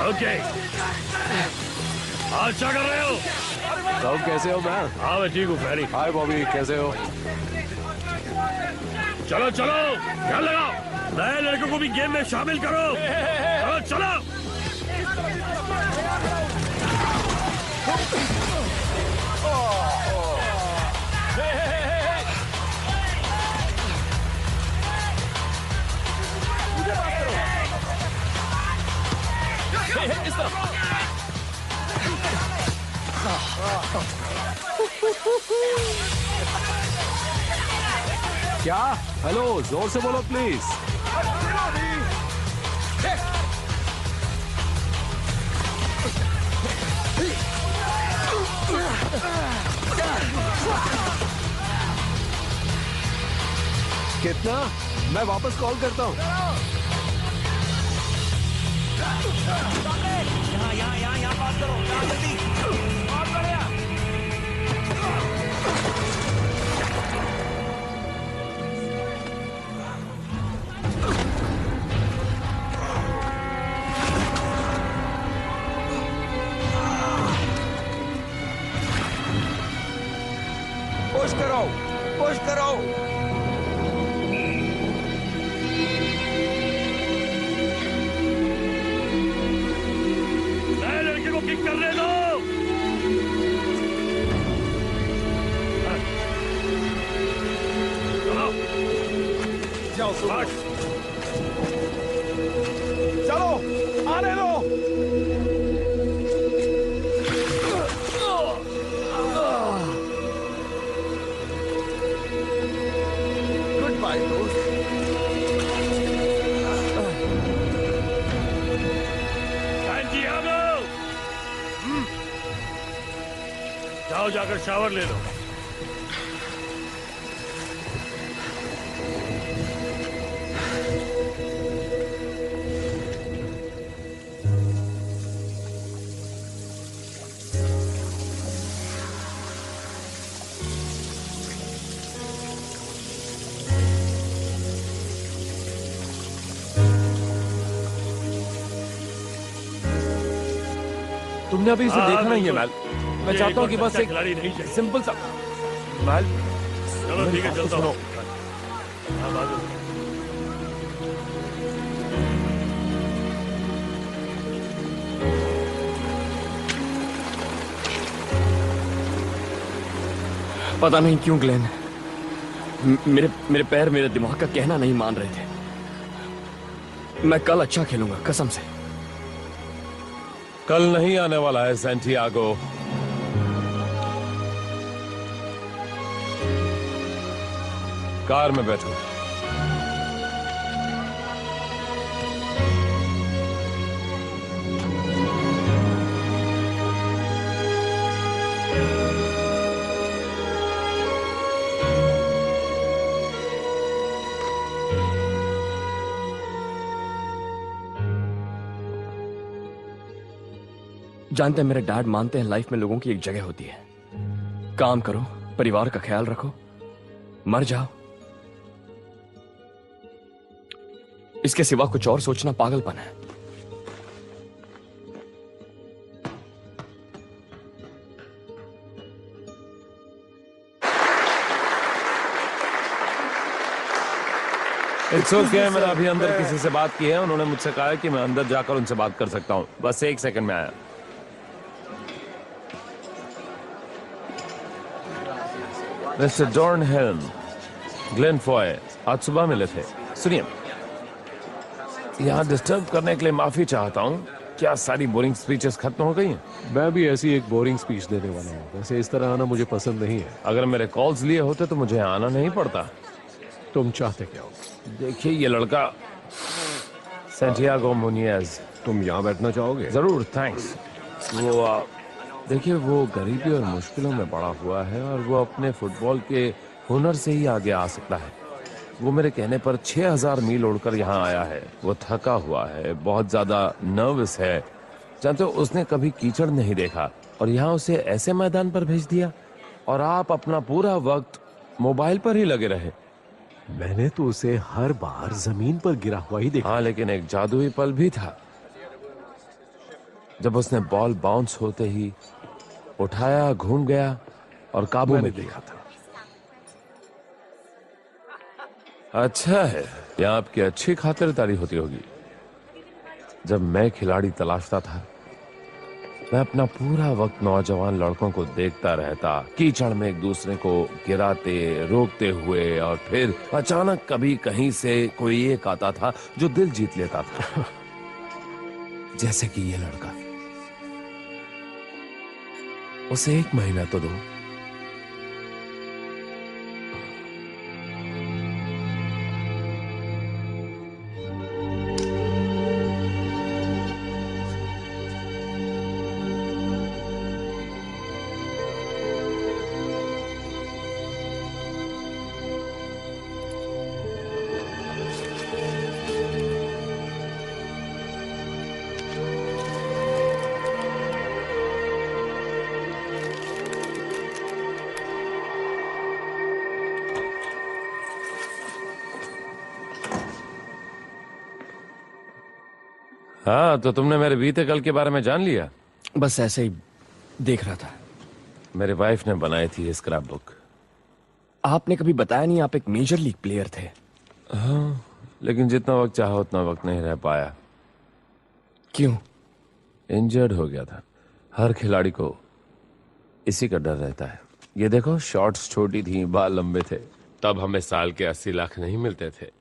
ओके, अच्छा कर रहे हो। सब कैसे हो मैम? हाँ मैं ठीक हूँ फ्रेडी। हाय बॉबी, कैसे हो? चलो ध्यान लगाओ, नए लड़कों को भी गेम में शामिल करो। चलो इस तरफ। क्या? हेलो, जोर से बोलो प्लीज। कितना? मैं वापस कॉल करता हूँ। यहाँ बात करो। जल्दी। बहुत बढ़िया। पुश करो। नए लड़के को किक करने दो। चलो, आने दो। गुड बाय दोस्त। जाओ जाकर शावर ले लो। तुमने अभी इसे देखा नहीं है मैल। मैं चाहता हूँ कि बस एक खिलाड़ी नहीं चाहिए। सिंपल सा मैल। चलो ठीक है, चलता हूँ। हाँ, भागो। पता नहीं क्यों ग्लेन, मेरे पैर मेरे दिमाग का कहना नहीं मान रहे थे। मैं कल अच्छा खेलूंगा, कसम से। कल नहीं आने वाला है सैंटियागो। कार में बैठो। जानते हैं, मेरे डैड मानते हैं लाइफ में लोगों की एक जगह होती है। काम करो, परिवार का ख्याल रखो, मर जाओ। इसके सिवा कुछ और सोचना पागलपन है। इट्स ओके, मैंने अभी अंदर किसी से बात की है, उन्होंने मुझसे कहा है कि मैं अंदर जाकर उनसे बात कर सकता हूँ। बस 1 सेकंड में आया। Mister John helm, Glenn Foy आज सुबह मिले थे। सुनिए, यहाँ डिस्टर्ब करने के लिए माफी चाहता हूँ। क्या सारी बोरिंग स्पीचेस खत्म हो गई हैं? मैं भी ऐसी एक बोरिंग स्पीच देने वाला हूँ। वैसे इस तरह आना मुझे पसंद नहीं है। अगर मेरे कॉल्स लिए होते तो मुझे आना नहीं पड़ता। तुम चाहते क्या हो? देखिए, ये लड़का सैंटियागो मुनियज। तुम यहाँ बैठना चाहोगे? जरूर, थैंक्स। वो देखिए, वो गरीबी और मुश्किलों में बड़ा हुआ है और वो अपने फुटबॉल के हुनर से ही आगे आ सकता है। वो मेरे कहने पर 6000 मील उड़कर यहाँ आया है। वो थका हुआ है, बहुत ज्यादा नर्वस है। जानते हो, उसने कभी कीचड़ नहीं देखा और यहाँ उसे ऐसे मैदान पर भेज दिया और आप अपना पूरा वक्त मोबाइल पर ही लगे रहे। मैंने तो उसे हर बार जमीन पर गिरा हुआ ही देखा। हाँ, लेकिन एक जादुई पल भी था जब उसने बॉल बाउंस होते ही उठाया, घूम गया और काबू में देखा था। अच्छा है, यहाँ आपकी अच्छी खातिरदारी होती होगी। जब मैं खिलाड़ी तलाशता था, मैं अपना पूरा वक्त नौजवान लड़कों को देखता रहता, कीचड़ में एक दूसरे को गिराते, रोकते हुए, और फिर अचानक कभी कहीं से कोई एक आता था जो दिल जीत लेता था। जैसे कि ये लड़का। उसे 1 महीना तो दो। हाँ, तो तुमने मेरे बीते कल के बारे में जान लिया? बस ऐसे ही देख रहा था। मेरी वाइफ ने बनाई थी स्क्रैप बुक। आपने कभी बताया नहीं आप एक मेजर लीग प्लेयर थे। हाँ, लेकिन जितना वक्त चाहा उतना वक्त नहीं रह पाया। क्यों? इंजर्ड हो गया था। हर खिलाड़ी को इसी का डर रहता है। ये देखो, शॉर्ट्स छोटी थी, बाल लंबे थे। तब हमें साल के 80 लाख नहीं मिलते थे।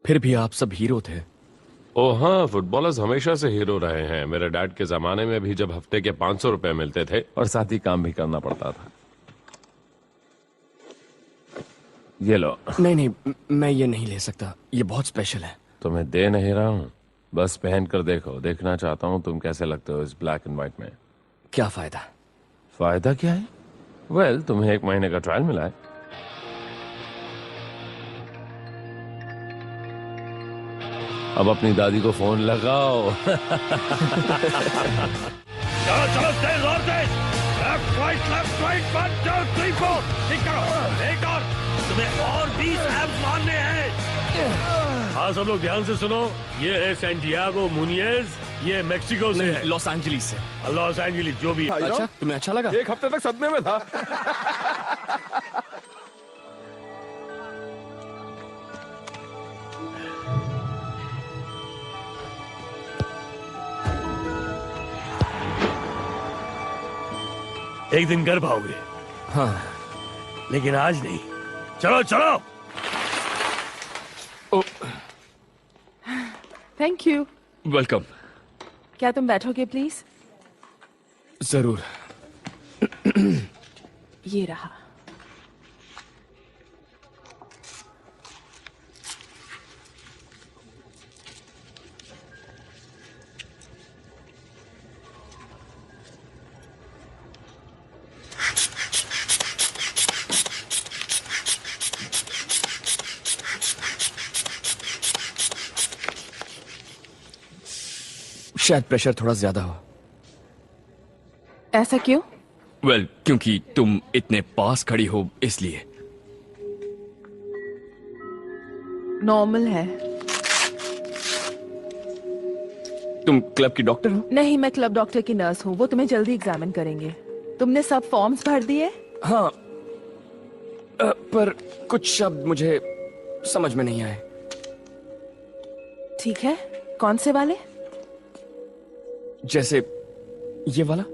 फिर भी आप सब हीरो थे। ओह हाँ, फुटबॉलर्स हमेशा से हीरो रहे हैं। मेरे डैड के जमाने में भी जब हफ्ते के 500 रुपए मिलते थे और साथ ही काम भी करना पड़ता था। ये लो। नहीं नहीं, मैं ये नहीं ले सकता, ये बहुत स्पेशल है। तुम्हें दे नहीं रहा हूँ, बस पहन कर देखो। देखना चाहता हूँ तुम कैसे लगते हो इस ब्लैक एंड व्हाइट में। क्या फायदा? फायदा क्या है? वेल, तुम्हें 1 महीने का ट्रायल मिला है। अब अपनी दादी को फोन लगाओ। चलो चलो, तेज और तेज। Left right 1 2 3 4। ठीक करो। एक और, तुम्हें और 20 एब्स मारने हैं। हाँ, सब लोग ध्यान से सुनो। ये है सैंटियागो मुनियज, ये मेक्सिको से है। लॉस एंजलिस से। लॉस एंजलिस जो भी। अच्छा, तुम्हें अच्छा लगा? 1 हफ्ते तक सदमे में था। एक दिन कर पाओगे। हाँ, लेकिन आज नहीं। चलो चलो। Thank you. वेलकम। क्या तुम बैठोगे प्लीज? जरूर। ये रहा। शायद प्रेशर थोड़ा ज्यादा हो। ऐसा क्यों? वेल, क्योंकि तुम इतने पास खड़ी हो इसलिए। नॉर्मल है। तुम क्लब की डॉक्टर हो? नहीं, मैं क्लब डॉक्टर की नर्स हूँ। वो तुम्हें जल्दी एग्जामिन करेंगे। तुमने सब फॉर्म्स भर दिए? हाँ, पर कुछ शब्द मुझे समझ में नहीं आए। ठीक है, कौन से वाले? जैसे ये वाला।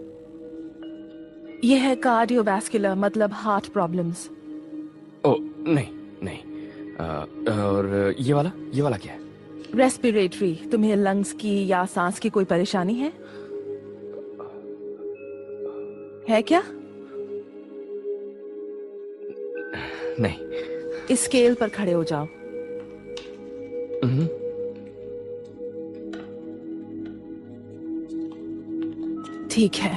ये है कार्डियोवैस्कुलर, मतलब हार्ट प्रॉब्लम्स। ओ नहीं नहीं। और ये वाला क्या है? रेस्पिरेटरी। तुम्हें लंग्स की या सांस की कोई परेशानी है क्या? नहीं। इस स्केल पर खड़े हो जाओ। ठीक है।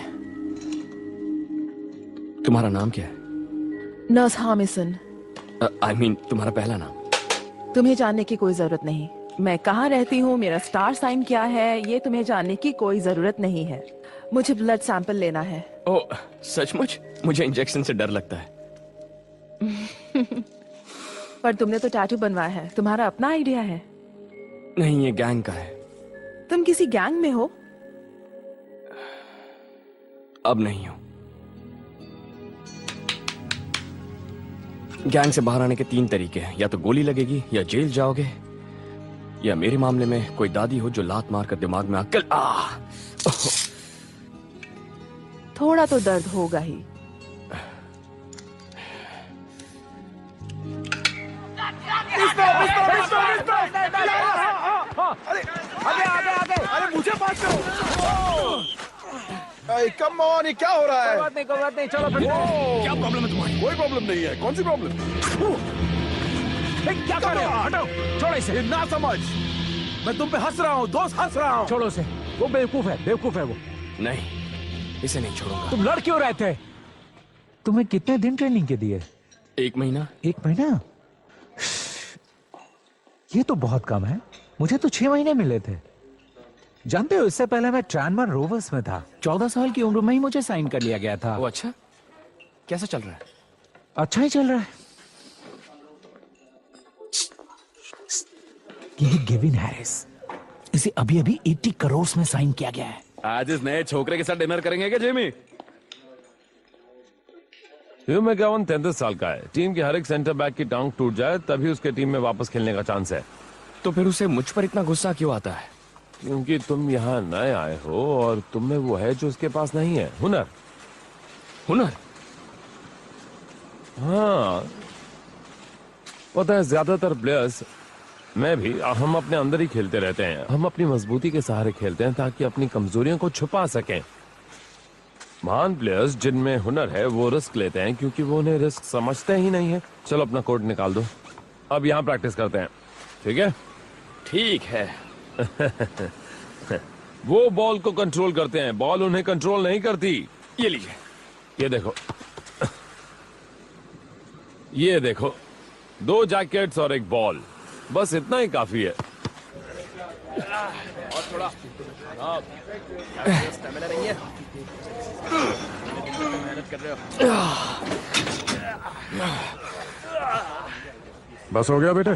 तुम्हारा नाम क्या है? नर्स हामिसन। आई मीन तुम्हारा पहला नाम। तुम्हें जानने की कोई जरूरत नहीं। मैं कहाँ रहती हूँ, मेरा स्टार साइन क्या है, ये तुम्हें जानने की कोई जरूरत नहीं है। मुझे ब्लड सैंपल लेना है। ओ सचमुच? मुझे इंजेक्शन से डर लगता है। पर तुमने तो टैटू बनवाया है, तुम्हारा अपना आइडिया है? नहीं, ये गैंग का है। तुम किसी गैंग में हो? अब नहीं हूं। गैंग से बाहर आने के 3 तरीके हैं, या तो गोली लगेगी, या जेल जाओगे, या मेरे मामले में कोई दादी हो जो लात मार कर दिमाग में अक्ल। थोड़ा तो दर्द होगा ही। अरे मुझे बात करो। कम ऑन, ये क्या हो रहा है? कोई बात नहीं, चलो फिर। क्या प्रॉब्लम है तुम्हारी? कोई प्रॉब्लम नहीं है। कौन सी प्रॉब्लम? क्या कर रहे हो? हटो, छोड़ो इसे। ना समझ, मैं तुम पे हंस रहा हूँ, दोस्त हंस रहा हूँ। छोड़ो उसे, वो बेवकूफ है वो। नहीं, इसे नहीं छोड़ूंगा। तुम लड़ क्यों रहे थे? तुम्हें कितने दिन ट्रेनिंग के दिए? 1 महीना। 1 महीना? ये तो बहुत कम है। मुझे तो 6 महीने मिले थे। जानते हो, इससे पहले मैं ट्रांसमर रोवर्स में था। 14 साल की उम्र में ही मुझे साइन कर लिया गया था। वो अच्छा? कैसा चल रहा है? अच्छा ही चल रहा है। ये गेविन हैरिस, इसे अभी 80 करोड़ में साइन किया गया है। आज इस नए छोकरे के साथ डिनर करेंगे क्या जेमी? ह्यू मैकगोवन 33 साल का है। टीम के हर एक सेंटर बैक की टांग टूट जाए तभी उसके टीम में वापस खेलने का चांस है। तो फिर उसे मुझ पर इतना गुस्सा क्यों आता है? क्योंकि तुम यहाँ नए आए हो और तुम में वो है जो उसके पास नहीं है, हुनर। हाँ, पता है ज्यादातर प्लेयर्स, मैं भी, हम अपने अंदर ही खेलते रहते हैं। हम अपनी मजबूती के सहारे खेलते हैं ताकि अपनी कमजोरियों को छुपा सकें। महान प्लेयर्स जिनमें हुनर है वो रिस्क लेते हैं क्योंकि वो उन्हें रिस्क समझते ही नहीं है। चलो अपना कोट निकाल दो, अब यहाँ प्रैक्टिस करते हैं, ठीक है? ठीक है। वो बॉल को कंट्रोल करते हैं, बॉल उन्हें कंट्रोल नहीं करती। ये लीजिए, ये देखो, ये देखो, 2 जैकेट्स और 1 बॉल, बस इतना ही काफी है। और थोड़ा स्टैमिना नहीं है। मेहनत कर रहे हो। बस हो गया बेटे?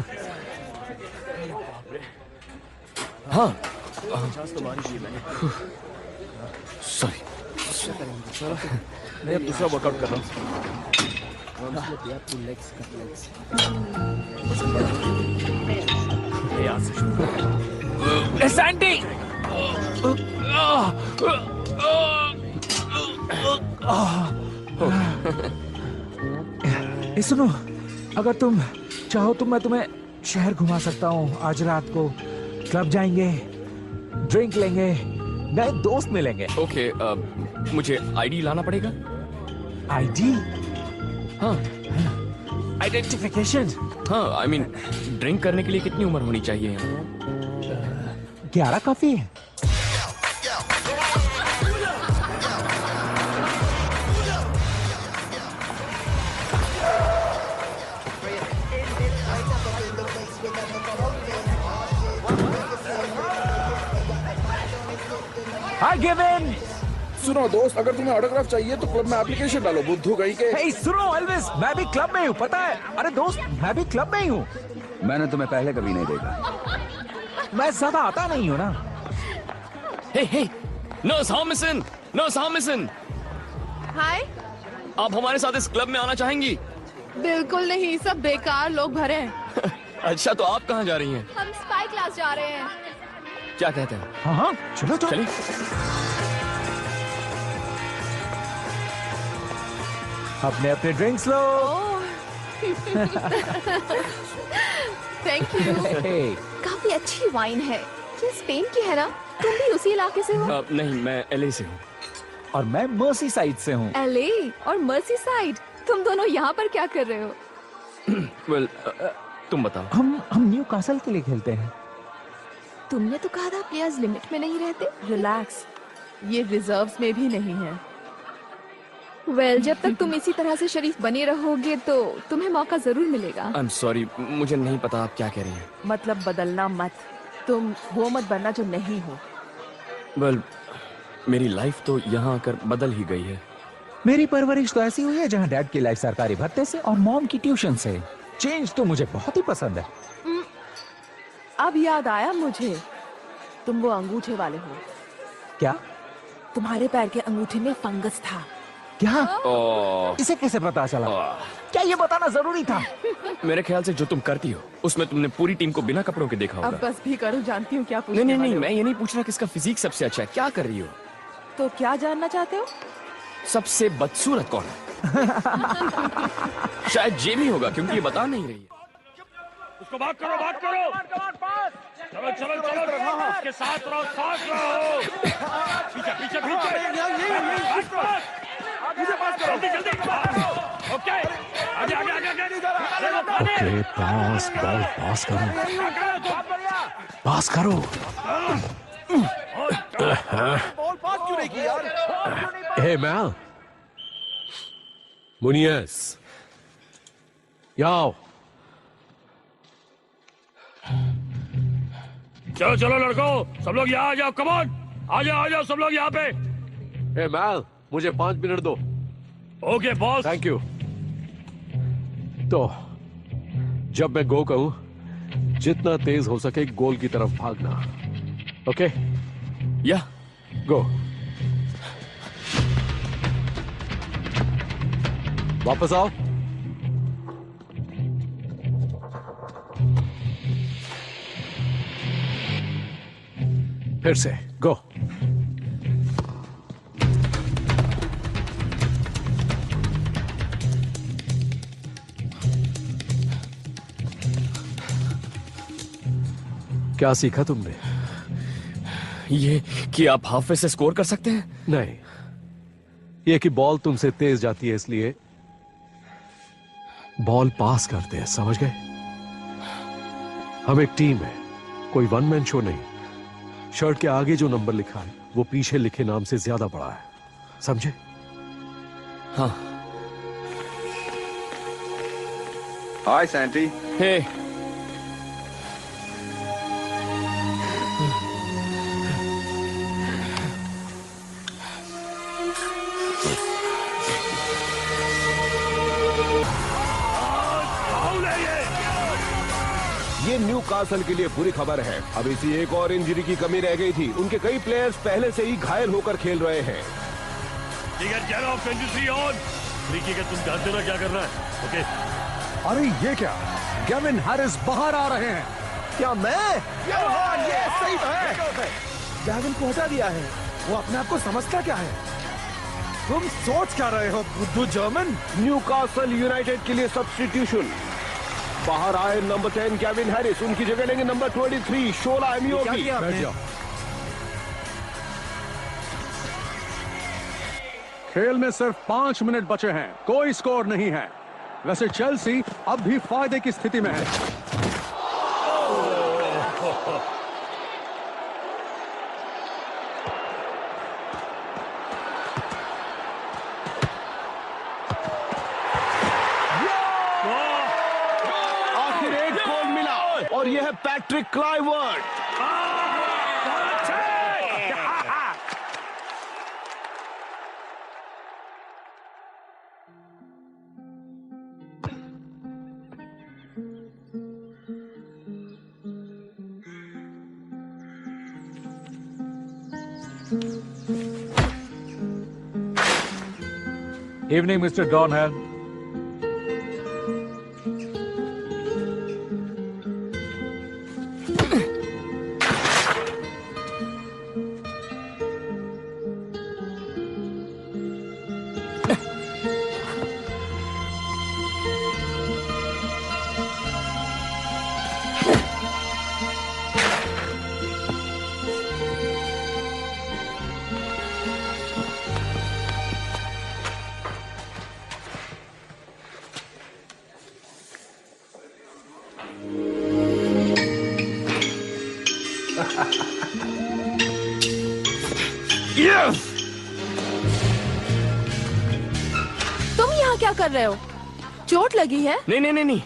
हाँ, सॉरी। मैं अब दूसरा वर्कआउट कर रहा हूँ। सैंडी! सुनो, अगर तुम चाहो तो मैं तुम्हें शहर घुमा सकता हूँ। आज रात को क्लब जाएंगे, ड्रिंक लेंगे, नए दोस्त मिलेंगे। ओके, मुझे आईडी लाना पड़ेगा? आईडी? हाँ, आइडेंटिफिकेशन। हाँ, आई मीन ड्रिंक करने के लिए कितनी उम्र होनी चाहिए? 11 काफी है। हाय गिवन। सुनो दोस्त, अगर तुम्हें ऑटोग्राफ चाहिए तो क्लब में एप्लीकेशन डालो। बुद्धू कहीं के। hey, सुनो एल्विस, मैं भी क्लब में हूँ, पता है? अरे दोस्त, मैं भी क्लब में ही हूँ। मैंने तुम्हें पहले कभी नहीं देखा। मैं ज्यादा आता नहीं हूँ ना। हे, नर्स हामिसन, नर्स हामिसन। हाय। आप हमारे साथ इस क्लब में आना चाहेंगी? बिल्कुल नहीं, सब बेकार लोग भरे हैं। अच्छा, तो आप कहाँ जा रही हैं? हम स्पाई क्लास जा रहे हैं। क्या कहते हैं? हाँ हाँ, चलो चलो। चलिए। अपने अपने ड्रिंक्स लो। Thank you. काफी अच्छी वाइन है। ये स्पेन की है ना? तुम भी उसी इलाके से हो? नहीं, मैं एलए से हूँ। और मैं मर्सी साइड से हूँ। एलए और मर्सी साइड, तुम दोनों यहाँ पर क्या कर रहे हो? वेल, तुम बताओ। हम न्यू कासल के लिए खेलते हैं। तुमने तो कहा था प्लेयर्स लिमिट में नहीं रहते। रिलैक्स, ये रिजर्व्स में भी नहीं है। वेल, जब तक तुम इसी तरह से शरीफ बने रहोगे तो तुम्हें मौका जरूर मिलेगा। आई एम सॉरी, मुझे नहीं पता आप क्या कह रही हैं। मतलब बदलना मत, तुम वो मत बनना जो नहीं हो। वेल, मेरी लाइफ तो यहाँ आकर बदल ही गई है। मेरी परवरिश तो ऐसी हुई है जहाँ डैड की लाइफ सरकारी भत्ते से और मॉम की ट्यूशन से। चेंज तो मुझे बहुत ही पसंद है। अब याद आया मुझे, तुम वो अंगूठे वाले हो। क्या? तुम्हारे पैर के अंगूठे में फंगस था। क्या? इसे कैसे पता चला? क्या ये बताना जरूरी था? मेरे ख्याल से जो तुम करती हो उसमें तुमने पूरी टीम को बिना कपड़ों के देखा होगा। अब बस भी करो, जानती हूँ क्या पूछने नहीं, वाले हो। मैं ये नहीं पूछ रहा किसका फिजिक सबसे अच्छा है। क्या कर रही हो? तो क्या जानना चाहते हो? सबसे बदसूरत कौन है? शायद जे भी होगा, क्योंकि ये बता नहीं रही है। उसको बात करो, बात करो। चलो चलो चलो, उसके साथ रहो, साथ रहो। पीछे पीछे पीछे। जल्दी जल्दी। ओके, आगे आगे आगे आगे। ओके, पास बॉल पास करो, पास करो। बॉल पास क्यों नहीं की यार? हे मैल, मुनियस, याओ। चलो चलो लड़कों, सब लोग यहाँ आ जाओ। कम ऑन, आ जाओ सब लोग यहाँ पे। हे मैल, मुझे 5 मिनट दो। Okay boss. Thank you. तो जब मैं गो कहूं, जितना तेज हो सके गोल की तरफ भागना। ओके? या गो। वापस आओ। फिर से गो। क्या सीखा तुमने? ये कि आप हाफ से स्कोर कर सकते हैं? नहीं, ये कि बॉल तुमसे तेज जाती है इसलिए बॉल पास करते हैं, समझ गए? हम एक टीम है, कोई वन मैन शो नहीं। शर्ट के आगे जो नंबर लिखा है वो पीछे लिखे नाम से ज्यादा बड़ा है, समझे? हाँ। हाय सैंटी। हे। ये न्यू कासल के लिए बुरी खबर है। अब इसी एक और इंजरी की कमी रह गई थी। उनके कई प्लेयर्स पहले से ही घायल होकर खेल रहे हैं। तुम जानते हो ना क्या करना है? ओके। अरे ये क्या? गेविन हैरिस बाहर आ रहे हैं। क्या मैं? ये सही है। गेविन को हटा दिया है। वो अपने आप को समझता क्या है? तुम सोच क्या रहे हो बुद्धू जर्मन? न्यू कासल यूनाइटेड के लिए सब्स्टिट्यूशन। बाहर आए नंबर 10 केविन हैरिस। उनकी जगह लेंगे नंबर 23 शोला एमियोगी। खेल में सिर्फ 5 मिनट बचे हैं, कोई स्कोर नहीं है। वैसे चेल्सी अब भी फायदे की स्थिति में है। आखिर एक गोल मिला और यह है पैट्रिक क्लाइवर्ट। Evening, Mr. Donham. तुम यहाँ क्या कर रहे हो? चोट लगी है? नहीं नहीं नहीं नहीं,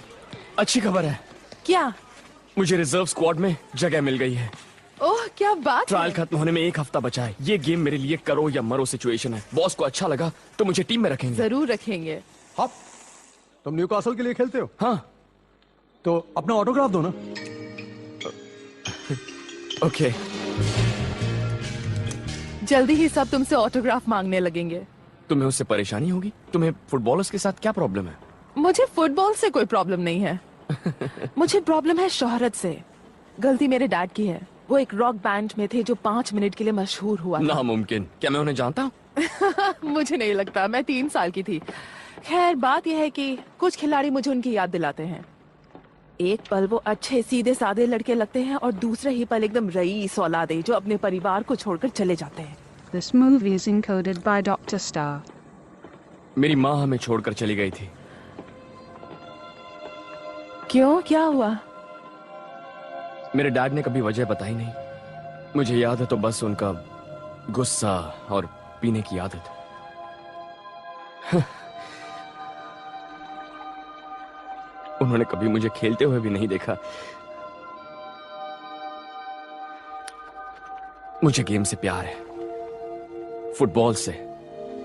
अच्छी खबर है। क्या? मुझे रिजर्व स्क्वाड में जगह मिल गई है। ओह, क्या बात ट्रायल है। खत्म होने में 1 हफ्ता बचा है। ये गेम मेरे लिए करो या मरो सिचुएशन है। बॉस को अच्छा लगा तो मुझे टीम में रखेंगे। जरूर रखेंगे। हाँ, तुम न्यूकासल के लिए खेलते हो? हाँ। तो अपना ऑटोग्राफ दो ना। ओके। जल्दी ही सब तुमसे ऑटोग्राफ मांगने लगेंगे। तुम्हें उससे परेशानी होगी? तुम्हें फुटबॉलर्स के साथ क्या प्रॉब्लम है? मुझे फुटबॉल से कोई प्रॉब्लम नहीं है। मुझे प्रॉब्लम है शोहरत से। गलती मेरे डैड की है। वो एक रॉक बैंड में थे जो 5 मिनट के लिए मशहूर हुआ था। नामुमकिन। क्या मैं उन्हें जानता हूँ? मुझे नहीं लगता। मैं 3 साल की थी। खैर, बात यह है कि कुछ खिलाड़ी मुझे उनकी याद दिलाते हैं। एक पल वो अच्छे सीधे साधे लड़के लगते हैं और दूसरे ही पल एकदम रईस औलादे जो अपने परिवार को छोड़कर चले जाते हैं। This movie is encoded by Dr. Star. मेरी माँ हमें छोड़कर चली गई थी। क्यों? क्या हुआ? मेरे डैड ने कभी वजह बताई नहीं। मुझे याद है तो बस उनका गुस्सा और पीने की आदत। उन्होंने कभी मुझे खेलते हुए भी नहीं देखा। मुझे गेम से प्यार है, फुटबॉल से।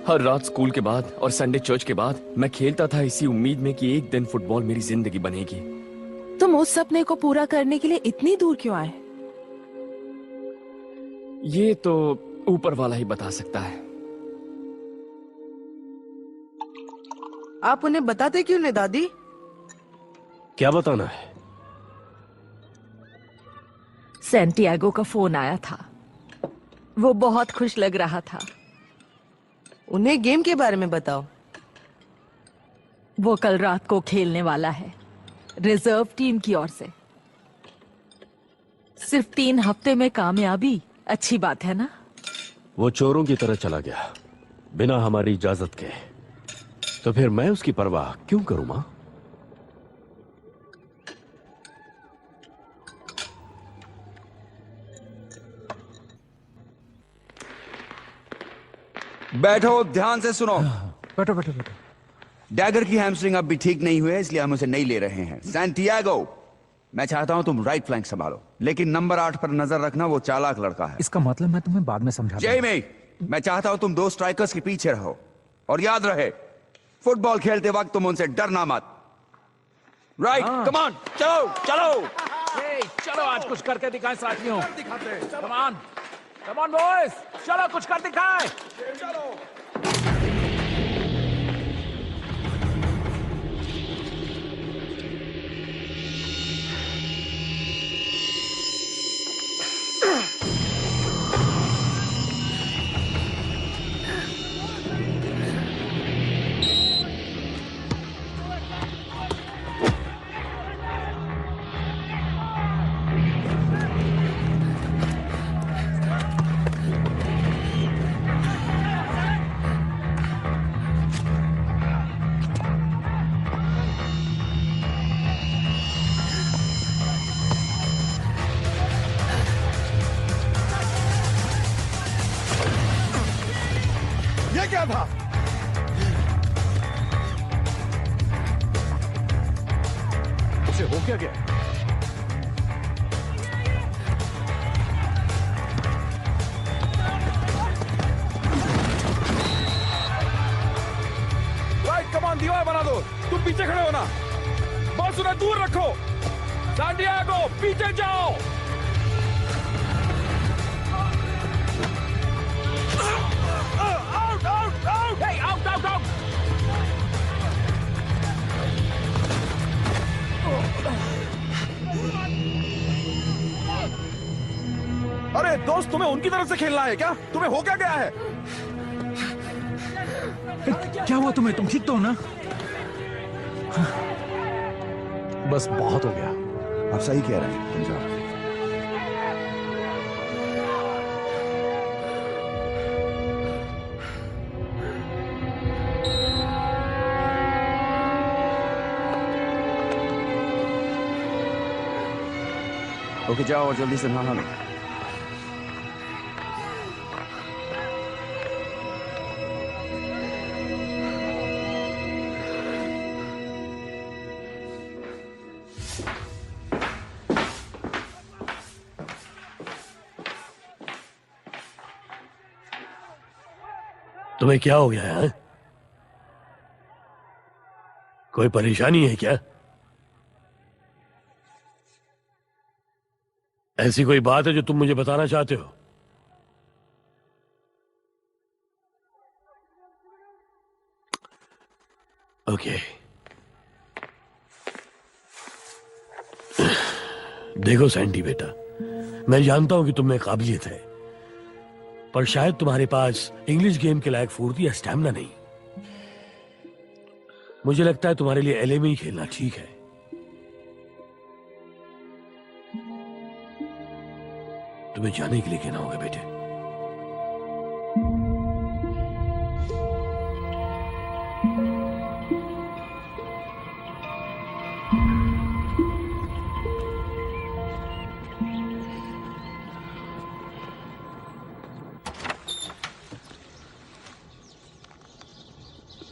हर रात स्कूल के बाद और संडे चर्च के बाद मैं खेलता था इसी उम्मीद में कि एक दिन फुटबॉल मेरी जिंदगी बनेगी। तुम उस सपने को पूरा करने के लिए इतनी दूर क्यों आए? ये तो ऊपर वाला ही बता सकता है। आप उन्हें बताते क्यों नहीं दादी? क्या बताना है? सैंटियागो का फोन आया था। वो बहुत खुश लग रहा था। उन्हें गेम के बारे में बताओ। वो कल रात को खेलने वाला है, रिजर्व टीम की ओर से। सिर्फ 3 हफ्ते में कामयाबी, अच्छी बात है ना? वो चोरों की तरह चला गया बिना हमारी इजाजत के। तो फिर मैं उसकी परवाह क्यों करूं मां? बैठो, ध्यान से सुनो। बैठो बैठो बैठो। डैगर की हैमस्ट्रिंग अब भी ठीक नहीं हुई है, इसलिए हम उसे नहीं ले रहे हैं। सैंटियागो, मैं चाहता हूं तुम राइट फ्लैंक संभालो, लेकिन नंबर 8 पर नजर रखना। वो चालाक लड़का है। इसका मतलब मैं तुम्हें बाद में समझाता हूं। जेमी, मैं चाहता हूं तुम 2 स्ट्राइकर्स के पीछे रहो, और याद रहे फुटबॉल खेलते वक्त तुम उनसे डरना मत। राइट, कम ऑन, चलो चलो। चलो आज कुछ करके दिखाएं साथियों। कम ऑन बॉयज, चलो कुछ कर दिखाएं। चलो। ये क्या था? उसे हो क्या गया? राइट, कमान, दीवार बना दो। तुम पीछे खड़े हो ना। बस उन्हें दूर रखो। सैंटियागो, पीछे जाओ। अरे दोस्त, तुम्हें उनकी तरफ से खेलना है क्या? तुम्हें हो क्या गया है? क्या हुआ तुम्हें? तुम ठीक तो हो ना? बस बहुत हो गया। आप सही कह रहे हैं, तुम जाओ। ओके, जाओ और जल्दी से नहा लो। तुम्हें क्या हो गया है? कोई परेशानी है क्या? ऐसी कोई बात है जो तुम मुझे बताना चाहते हो? ओके, देखो सैंडी बेटा, मैं जानता हूं कि तुम में काबिलियत है, पर शायद तुम्हारे पास इंग्लिश गेम के लायक फुर्ती या स्टैमिना नहीं। मुझे लगता है तुम्हारे लिए एलए में ही खेलना ठीक है। तुम्हें जाने के लिए कहना होगा बेटे।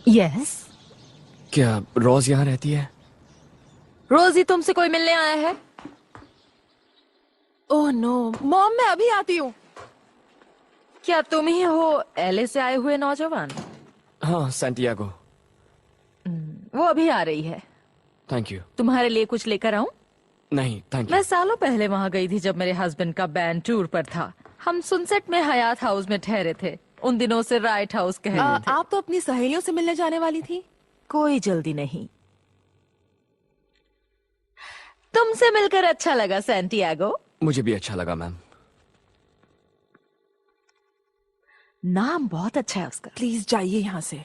यस। क्या रोज यहाँ रहती है? रोज ही तुमसे कोई मिलने आया है? ओह नो मॉम, मैं अभी आती हूँ। क्या तुम ही हो एलए से आए हुए नौजवान? हाँ, सैंटियागो। वो अभी आ रही है। Thank you. तुम्हारे लिए कुछ लेकर आऊं? नहीं थैंक यू। मैं सालों पहले वहाँ गई थी जब मेरे हस्बैंड का बैंड टूर पर था। हम सनसेट में हयात हाउस में ठहरे थे। उन दिनों से राइट हाउस कह रहे थे। आप तो अपनी सहेलियों से मिलने जाने वाली थी। कोई जल्दी नहीं। तुमसे मिलकर अच्छा लगा सैंटियागो। मुझे भी अच्छा लगा मैम। नाम बहुत अच्छा है उसका। प्लीज जाइए यहाँ से।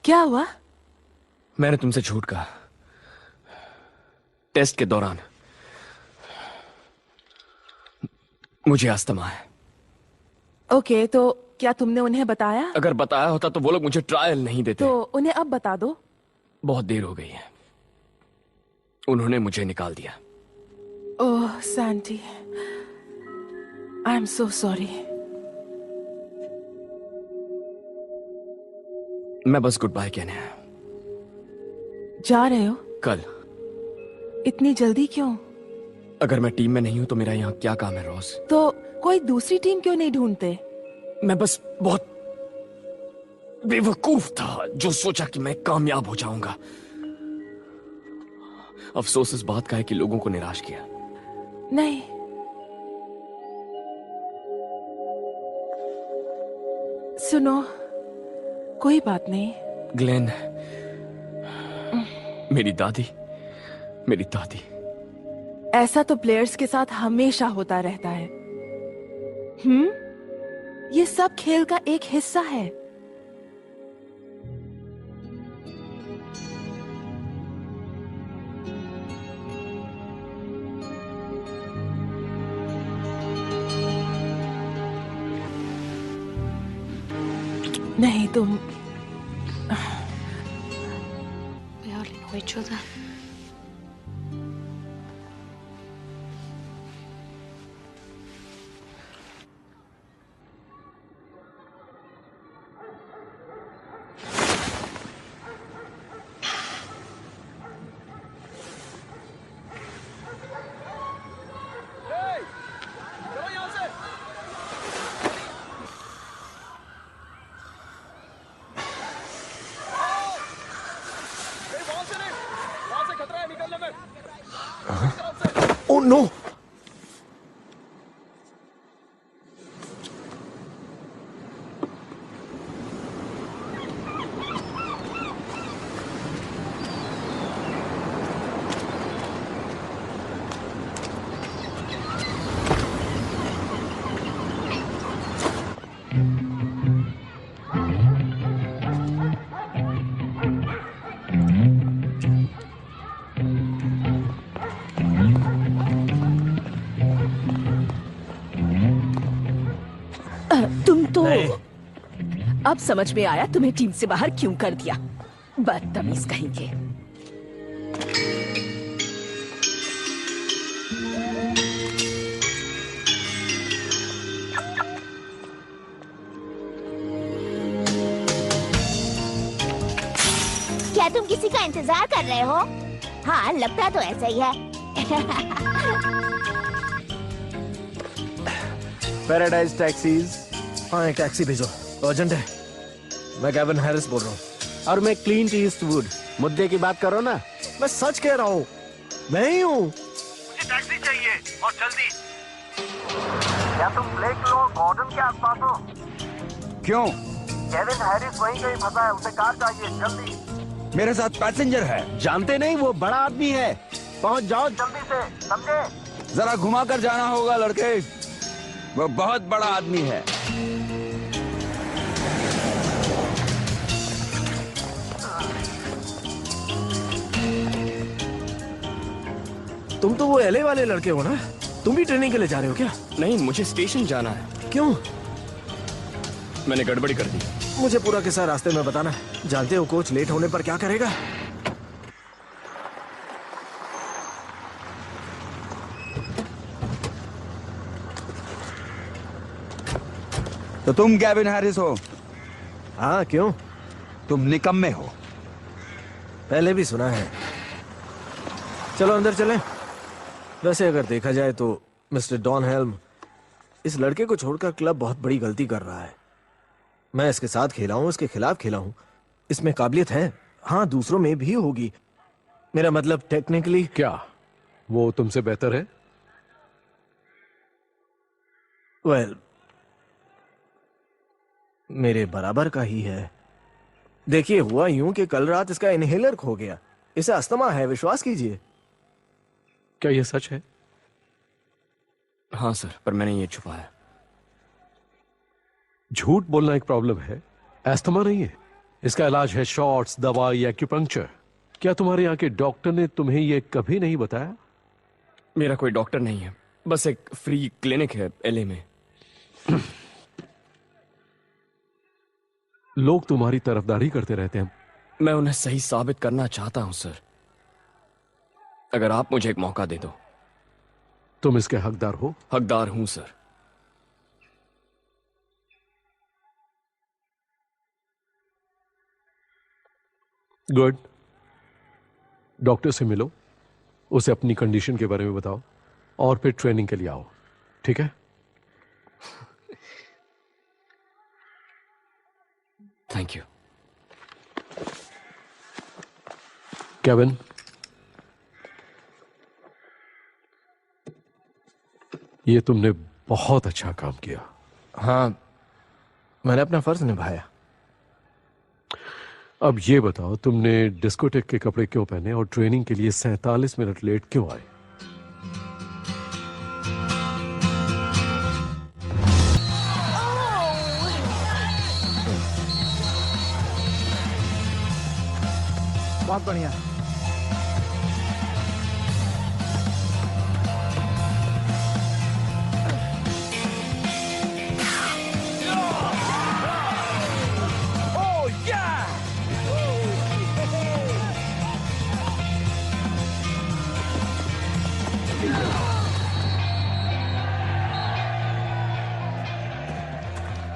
क्या हुआ? मैंने तुमसे झूठ कहा टेस्ट के दौरान। मुझे अस्थमा है। ओके, तो क्या तुमने उन्हें बताया? अगर बताया होता तो वो लोग मुझे ट्रायल नहीं देते। तो उन्हें अब बता दो। बहुत देर हो गई है, उन्होंने मुझे निकाल दिया। Oh Santi, I am so sorry. मैं बस गुड बाय कहने आया। जा रहे हो? कल। इतनी जल्दी क्यों? अगर मैं टीम में नहीं हूं तो मेरा यहाँ क्या काम है रोज? तो कोई दूसरी टीम क्यों नहीं ढूंढते? मैं बस बहुत बेवकूफ था जो सोचा कि मैं कामयाब हो जाऊंगा। अफसोस इस बात का है कि लोगों को निराश किया। नहीं, सुनो, कोई बात नहीं। ग्लेन, मेरी दादी, मेरी दादी। ऐसा तो प्लेयर्स के साथ हमेशा होता रहता है। ये सब खेल का एक हिस्सा है। नहीं तुम। We hardly know each other. Oh no! तुम तो अब समझ में आया तुम्हें टीम से बाहर क्यों कर दिया। बदतमीज कहेंगे। क्या तुम किसी का इंतजार कर रहे हो? हाँ, लगता तो ऐसा ही है। Paradise taxis. हाँ, एक टैक्सी भेजो, अर्जेंट है। मैं केविन हैरिस बोल रहा हूँ। और मैं क्लिंट ईस्टवुड। मुद्दे की बात करो ना। मैं सच कह रहा हूँ, मैं ही हूँ। मुझे टैक्सी चाहिए और जल्दी। क्या तुम ब्लेक लो गॉर्डन के आसपास हो? क्यों? केविन हैरिस वहीं कहीं फंसा है, उसे कार चाहिए जल्दी। मेरे साथ पैसेंजर है। जानते नहीं, वो बड़ा आदमी है। पहुंच जाओ जल्दी से, समझे? जरा घुमा कर जाना होगा लड़के, वो बहुत बड़ा आदमी है। तुम तो वो एलए वाले लड़के हो ना? तुम भी ट्रेनिंग के लिए जा रहे हो क्या? नहीं, मुझे स्टेशन जाना है। क्यों? मैंने गड़बड़ी कर दी। मुझे पूरा किस्सा रास्ते में बताना। जानते हो कोच लेट होने पर क्या करेगा? तो तुम केविन हैरिस हो? हाँ, क्यों? तुम निकम्मे हो। पहले भी सुना है। चलो अंदर चलें। वैसे अगर देखा जाए तो मिस्टर डॉन हेल्म इस लड़के को छोड़कर क्लब बहुत बड़ी गलती कर रहा है। मैं इसके साथ खेला हूं, इसके खिलाफ खेला हूं। इसमें काबिलियत है, हाँ, दूसरों में भी होगी। मेरा मतलब टेक्निकली। क्या वो तुमसे बेहतर है? वेल, मेरे बराबर का ही है। देखिए, हुआ यूं कि कल रात इसका इनहेलर खो गया। इसे अस्थमा है, विश्वास कीजिए। क्या यह सच है? हाँ सर, पर मैंने ये छुपाया। झूठ बोलना एक प्रॉब्लम है, एस्थमा नहीं है। इसका इलाज है शॉट्स, दवाई, एक्यूपंक्चर। क्या तुम्हारे यहाँ के डॉक्टर ने तुम्हें यह कभी नहीं बताया? मेरा कोई डॉक्टर नहीं है, बस एक फ्री क्लिनिक है एलए में। लोग तुम्हारी तरफदारी करते रहते हैं। मैं उन्हें सही साबित करना चाहता हूं सर। अगर आप मुझे एक मौका दे दो। तुम इसके हकदार हो? हकदार हूं सर। गुड। डॉक्टर से मिलो, उसे अपनी कंडीशन के बारे में बताओ और फिर ट्रेनिंग के लिए आओ, ठीक है? Thank you. केविन, ये तुमने बहुत अच्छा काम किया। हाँ, मैंने अपना फर्ज निभाया। अब ये बताओ, तुमने डिस्कोटेक के कपड़े क्यों पहने और ट्रेनिंग के लिए 47 मिनट लेट क्यों आए? बहुत बढ़िया।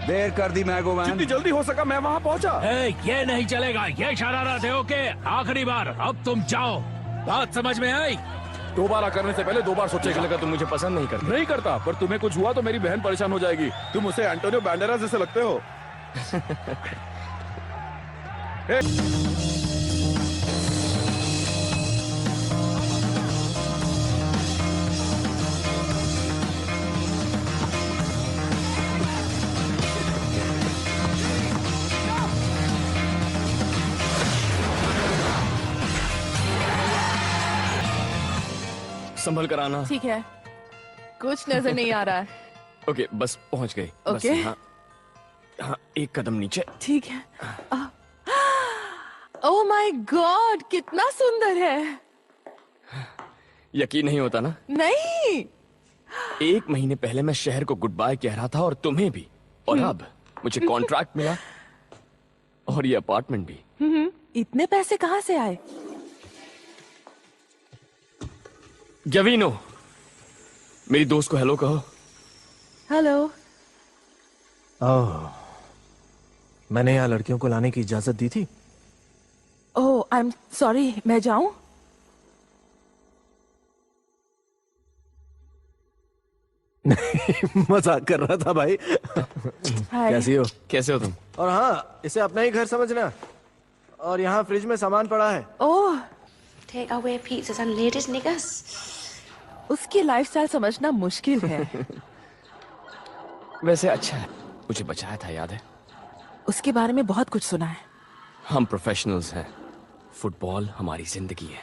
देर कर दी मैगोमैन। जितनी जल्दी हो सका मैं वहाँ पहुँचा। ये नहीं चलेगा, ये शरारत है। ओके, आखिरी बार, अब तुम जाओ। बात समझ में आई? दोबारा करने से पहले 2 बार सोचेगा। लगा तुम मुझे पसंद नहीं करते। नहीं करता, पर तुम्हें कुछ हुआ तो मेरी बहन परेशान हो जाएगी। तुम उसे एंटोनियो बैंडेरास जैसे लगते हो। संभल कर आना। ठीक है, कुछ नजर नहीं आ रहा है। ओके, बस पहुंच गए। ओके। हाँ, हाँ, एक कदम नीचे। ठीक है। ओह माय गॉड, कितना सुंदर है। यकीन नहीं होता ना? नहीं। 1 महीने पहले मैं शहर को गुड बाय कह रहा था, और तुम्हें भी। और अब मुझे कॉन्ट्रैक्ट मिला और ये अपार्टमेंट भी। इतने पैसे कहाँ से आए? गवीनो, मेरी दोस्त को हेलो कहो। हेलो। ओह, मैंने यहाँ लड़कियों को लाने की इजाजत दी थी। ओह, आई एम सॉरी, मैं जाऊं? मजाक कर रहा था भाई। कैसी हो? कैसे हो तुम? और हाँ, इसे अपना ही घर समझना। और यहाँ फ्रिज में सामान पड़ा है। ओह, Take away pizzas and ladies niggas. उसकी लाइफस्टाइल समझना मुश्किल है। वैसे अच्छा है, मुझे बचाया था, याद है? उसके बारे में बहुत कुछ सुना है। हम प्रोफेशनल्स हैं, फुटबॉल हमारी जिंदगी है।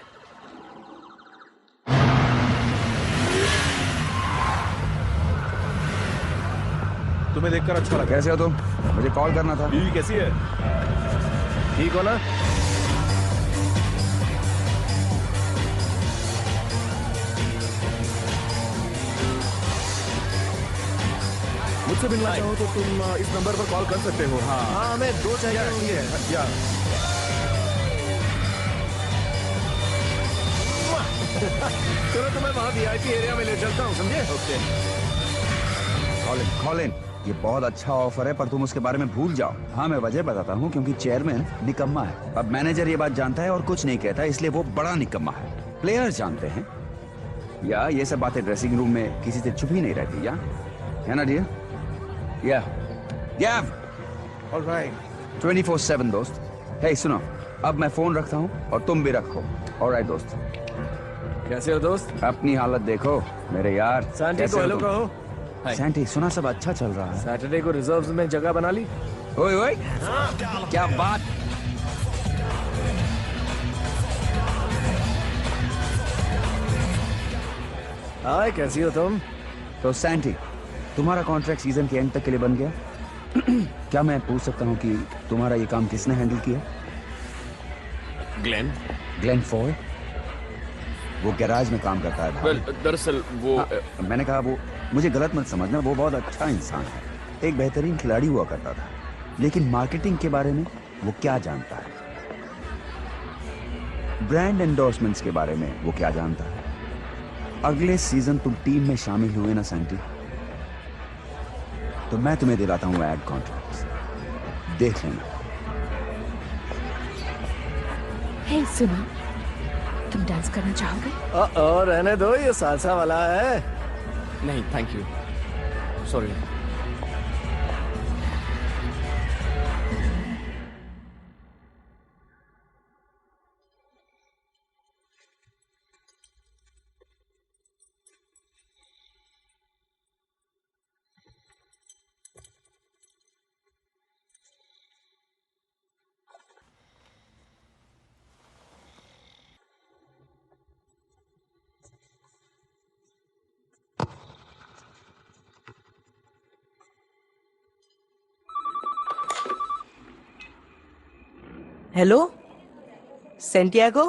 तुम्हें देखकर अच्छा लगा। कैसे हो तुम? मुझे कॉल करना था। बीवी कैसी है? ठीक हो ना? मुझसे मिलना चाहो तो तुम इस नंबर पर कॉल कर सकते हो। हाँ हाँ, हमें 2 चाहिए होंगे। या चलो तुम्हें वहाँ VIP एरिया में ले चलता हूँ, समझे? ओके। कॉलिन, ये बहुत अच्छा ऑफर है, पर तुम उसके बारे में भूल जाओ। हाँ, मैं वजह बताता हूँ, क्योंकि चेयरमैन निकम्मा है। अब मैनेजर ये बात जानता है और कुछ नहीं कहता, इसलिए वो बड़ा निकम्मा है। प्लेयर्स जानते हैं, या ये सब बातें ड्रेसिंग रूम में किसी से छुपी नहीं रहती, या है ना डियर? या ऑलराइट। 24/7 दोस्त। हे सुनो, अब मैं फोन रखता हूँ और तुम भी रखो। ऑलराइट दोस्त। कैसे हो दोस्त? अपनी हालत देखो मेरे यार। सैंटी कैसे को हो हेलो तुम? कहो। सैंटी, सुना सब अच्छा चल रहा है। सैटरडे को रिजर्व्स में जगह बना ली। ओए ओए, क्या बात। हाय, कैसी हो तुम? तो सैंटी, तुम्हारा कॉन्ट्रैक्ट सीजन के एंड तक के लिए बन गया। क्या मैं पूछ सकता हूँ कि तुम्हारा ये काम किसने हैंडल किया? Glenn Foy. वो गैराज में काम करता है। दरअसल वो मैंने कहा, वो मुझे गलत मत समझना, वो बहुत अच्छा इंसान है, एक बेहतरीन खिलाड़ी हुआ करता था। लेकिन मार्केटिंग के बारे में वो क्या जानता है? ब्रांड एंडोर्समेंट्स के बारे में वो क्या जानता है? अगले सीजन तुम टीम में शामिल हुए ना सैंटी, तो मैं तुम्हें दिलाता हूं एड कॉन्ट्रैक्ट्स, देख लेना। हे सुनो, तुम डांस करना चाहोगे? और रहने दो, ये सालसा वाला है। नहीं, thank you, sorry. Hello Santiago.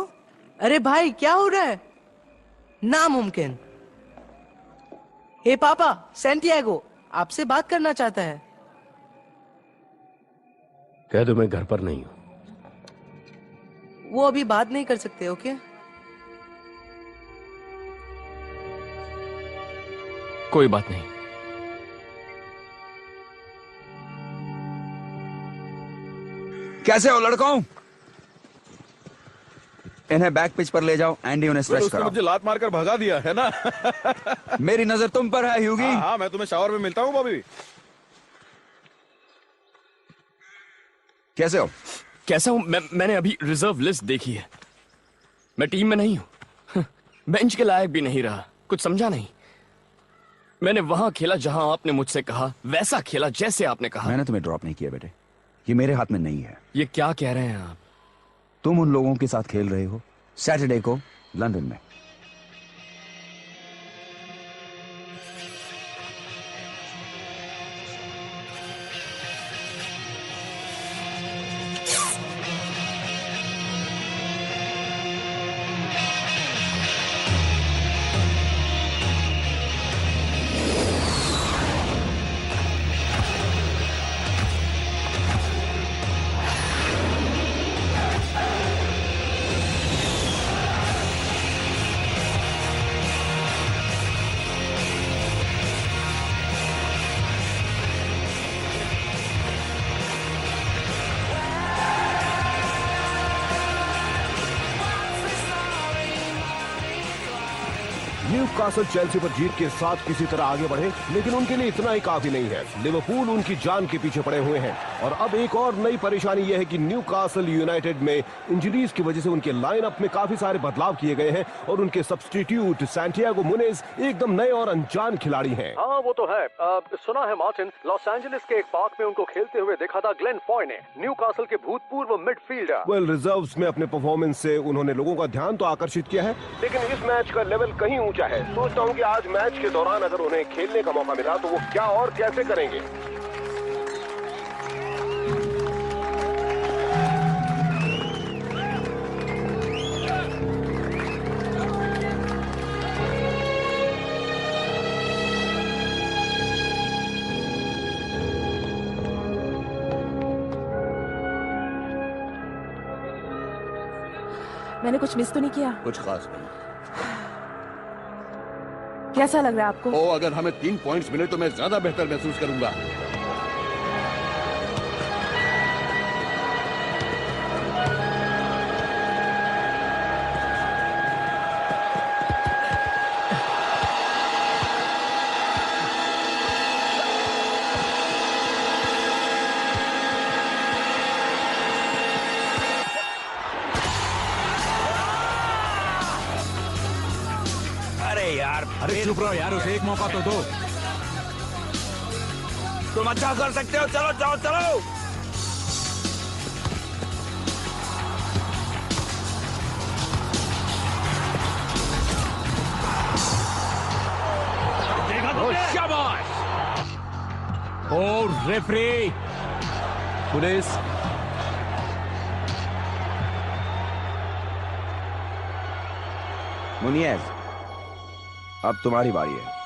अरे भाई, क्या हो रहा है? नामुमकिन। हे पापा, सेंटियागो आपसे बात करना चाहता है। कह दो मैं घर पर नहीं हूं। वो अभी बात नहीं कर सकते। ओके, कोई बात नहीं। कैसे हो लड़कों? इन्हें बैक पिच पर ले जाओ, एंडी उन्हें स्ट्रेच कराओ। मुझे लात मारकर भगा दिया है ना। मेरी नजर तुम पर है ह्यूगी। हाँ, मैं तुम्हें शावर में मिलता हूँ बॉबी। कैसे हो? कैसा हूं? मैंने अभी रिजर्व लिस्ट देखी है। मैं टीम में नहीं हूं, बेंच के लायक भी नहीं रहा। कुछ समझा नहीं। मैंने वहां खेला जहां आपने मुझसे कहा, वैसा खेला जैसे आपने कहा। मैंने तुम्हें ड्रॉप नहीं किया बेटे, ये मेरे हाथ में नहीं है। ये क्या कह रहे हैं आप? तुम उन लोगों के साथ खेल रहे हो सैटरडे को लंदन में। न्यूकासल चेल्सी पर जीत के साथ किसी तरह आगे बढ़े, लेकिन उनके लिए इतना ही काफी नहीं है। लिवरपूल उनकी जान के पीछे पड़े हुए हैं और अब एक और नई परेशानी यह है कि न्यूकासल यूनाइटेड में इंजरीज की वजह से उनके लाइनअप में काफी सारे बदलाव किए गए हैं और उनके सब्स्टिट्यूट सैंटियागो मुनेज एकदम नए और अनजान खिलाड़ी हैं। हाँ वो तो है। सुना है मार्टिन, लॉस एंजलिस के एक पार्क में उनको खेलते हुए देखा था ग्लेन फॉय ने, न्यूकासल के भूतपूर्व मिडफील्डर। वेल, रिजर्व्स में अपने परफॉर्मेंस से उन्होंने लोगों का ध्यान तो आकर्षित किया है, लेकिन इस मैच का लेवल कहीं ऊंचा है। सोचता हूँ कि आज मैच के दौरान अगर उन्हें खेलने का मौका मिला तो वो क्या और कैसे करेंगे। मैंने कुछ मिस तो नहीं किया? कुछ खास नहीं। कैसा लग रहा है आपको? अगर हमें 3 पॉइंट्स मिले तो मैं ज्यादा बेहतर महसूस करूंगा। अरे चुप रहो यार, उसे एक मौका तो दो। तुम अच्छा कर सकते हो, चलो जाओ चलो। शाबाश। ओ रेफरी, पुलिस। मुनियज, अब तुम्हारी बारी है।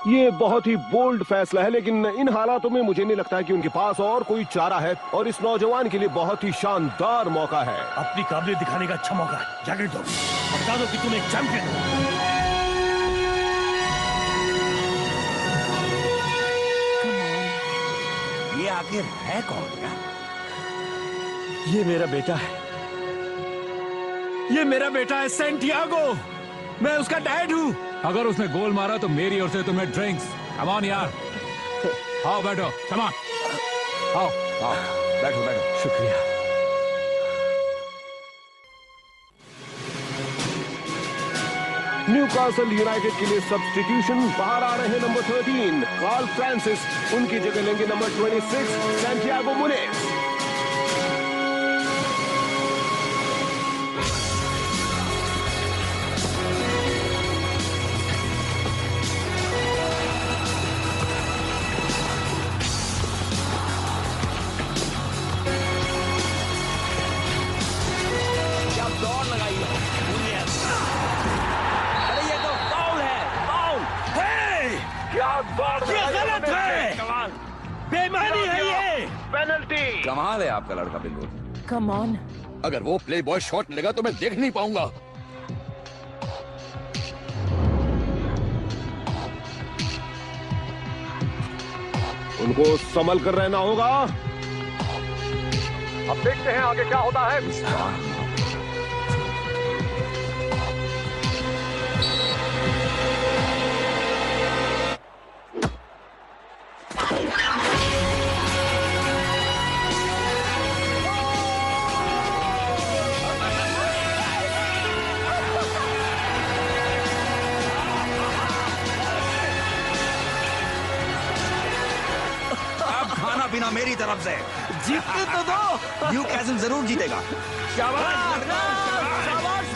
ये बहुत ही बोल्ड फैसला है, लेकिन इन हालातों में मुझे नहीं लगता कि उनके पास और कोई चारा है और इस नौजवान के लिए बहुत ही शानदार मौका है। अपनी काबिलियत दिखाने का अच्छा मौका है। जैकेट दो, बता दो कि तुम एक चैंपियन हो। ये आखिर है कौन यार? ये मेरा बेटा है, ये मेरा बेटा है सैंटियागो। मैं उसका डैड हूँ। अगर उसने गोल मारा तो मेरी ओर से तुम्हें ड्रिंक्स। कम ऑन यार, आओ बैठो, कम ऑन, आओ आओ बैठो बैठो। शुक्रिया। न्यूकासल यूनाइटेड के लिए सब्स्टिट्यूशन बाहर आ रहे हैं। नंबर 13 कार्ल फ्रांसिस, उनकी जगह लेंगे नंबर 26 सैंटियागो मुनेज। ये गलत है, बेईमानी है ये। पेनल्टी। कमाल है आपका लड़का बिल्कुल। Come on. अगर वो प्ले बॉय शॉट लेगा तो मैं देख नहीं पाऊंगा। उनको संभल कर रहना होगा। अब देखते हैं आगे क्या होता है। पीना मेरी तरफ से। जीतने तो दो। न्यूकासल जरूर जीतेगा। शाबाश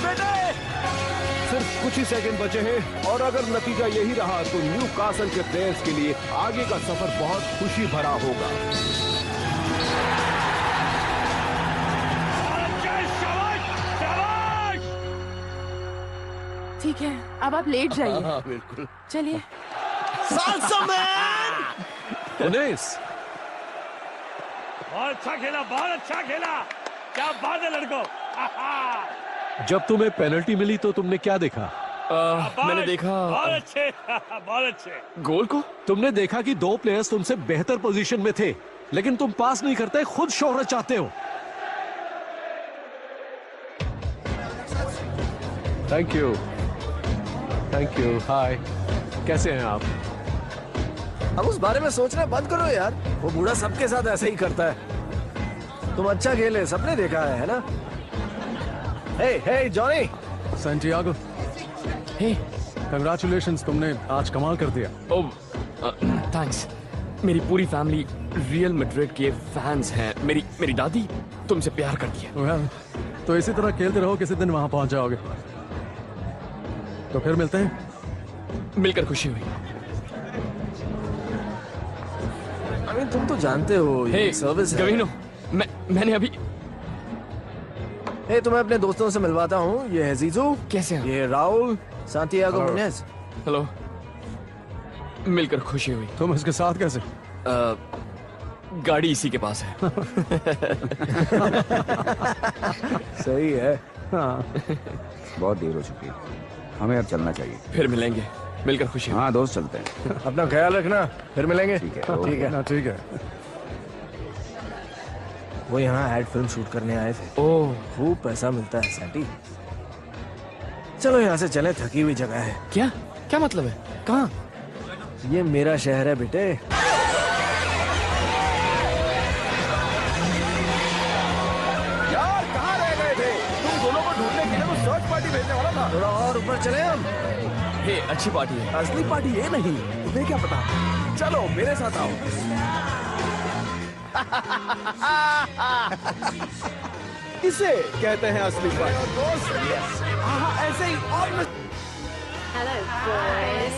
बेटे। सिर्फ कुछ ही सेकंड बचे हैं और अगर नतीजा यही रहा तो न्यूकासल के प्लेयर्स के लिए आगे का सफर बहुत खुशी भरा होगा। ठीक है, अब आप लेट जाइए। हाँ, बिल्कुल। चलिए। पुलिस। बहुत अच्छा खेला, बहुत अच्छा खेला। क्या बात है लड़कों। जब तुम्हें पेनल्टी मिली तो तुमने क्या देखा? मैंने देखा बहुत अच्छे बहुत अच्छे गोल को। तुमने देखा कि 2 प्लेयर्स तुमसे बेहतर पोजीशन में थे, लेकिन तुम पास नहीं करते, खुद शोहरत चाहते हो। Thank you. Thank you. Hi, कैसे हैं आप? अब उस बारे में सोचना बंद करो यार। वो बूढ़ा सबके साथ ऐसे ही करता है। तुम अच्छा खेले, सबने देखा है ना? हे जॉनी। सैंटियागो, हे, कंग्रेचुलेशंस, तुमने आज कमाल कर दिया। ओह, थैंक्स। मेरी पूरी फैमिली रियल मैड्रिड के फैंस हैं। मेरी दादी तुमसे प्यार करती है। well, तो इसी तरह खेलते रहो, किसी दिन वहां पहुंच जाओगे। तो फिर मिलते हैं। मिलकर खुशी हुई। तुम तो जानते हो ये सर्विस है। गवीनो, मैंने अभी तुम्हें अपने दोस्तों से मिलवाता हूँ। ये है जीजू। कैसे हैं? ये राहुल, सांतियागो मुनेज। हेलो। मिलकर खुशी हुई। तुम इसके साथ कैसे? गाड़ी इसी के पास है। सही है। हाँ। बहुत देर हो चुकी है, हमें अब चलना चाहिए। फिर मिलेंगे। मिलकर खुशी। हाँ दोस्त, चलते हैं। अपना ख्याल रखना, फिर मिलेंगे। ठीक है। ठीक है। ठीक है। वो यहाँ एड फिल्म शूट करने आए थे। ओह, खूब पैसा मिलता है सैंटी। चलो यहाँ से चले, थकी हुई जगह है। क्या मतलब है? कहाँ? ये मेरा शहर है बेटे। यार कहाँ रह गए थे? तुम दोनों को ढूंढने के लिए तो सर्च पार्टी भेजने वाला था। थोड़ा और ऊपर चले हम। हे, अच्छी पार्टी है। असली पार्टी ये नहीं, तुम्हें क्या पता? चलो मेरे साथ आओ। इसे कहते हैं असली पार्टी। हाँ, ऐसे ही। और Hello, boys.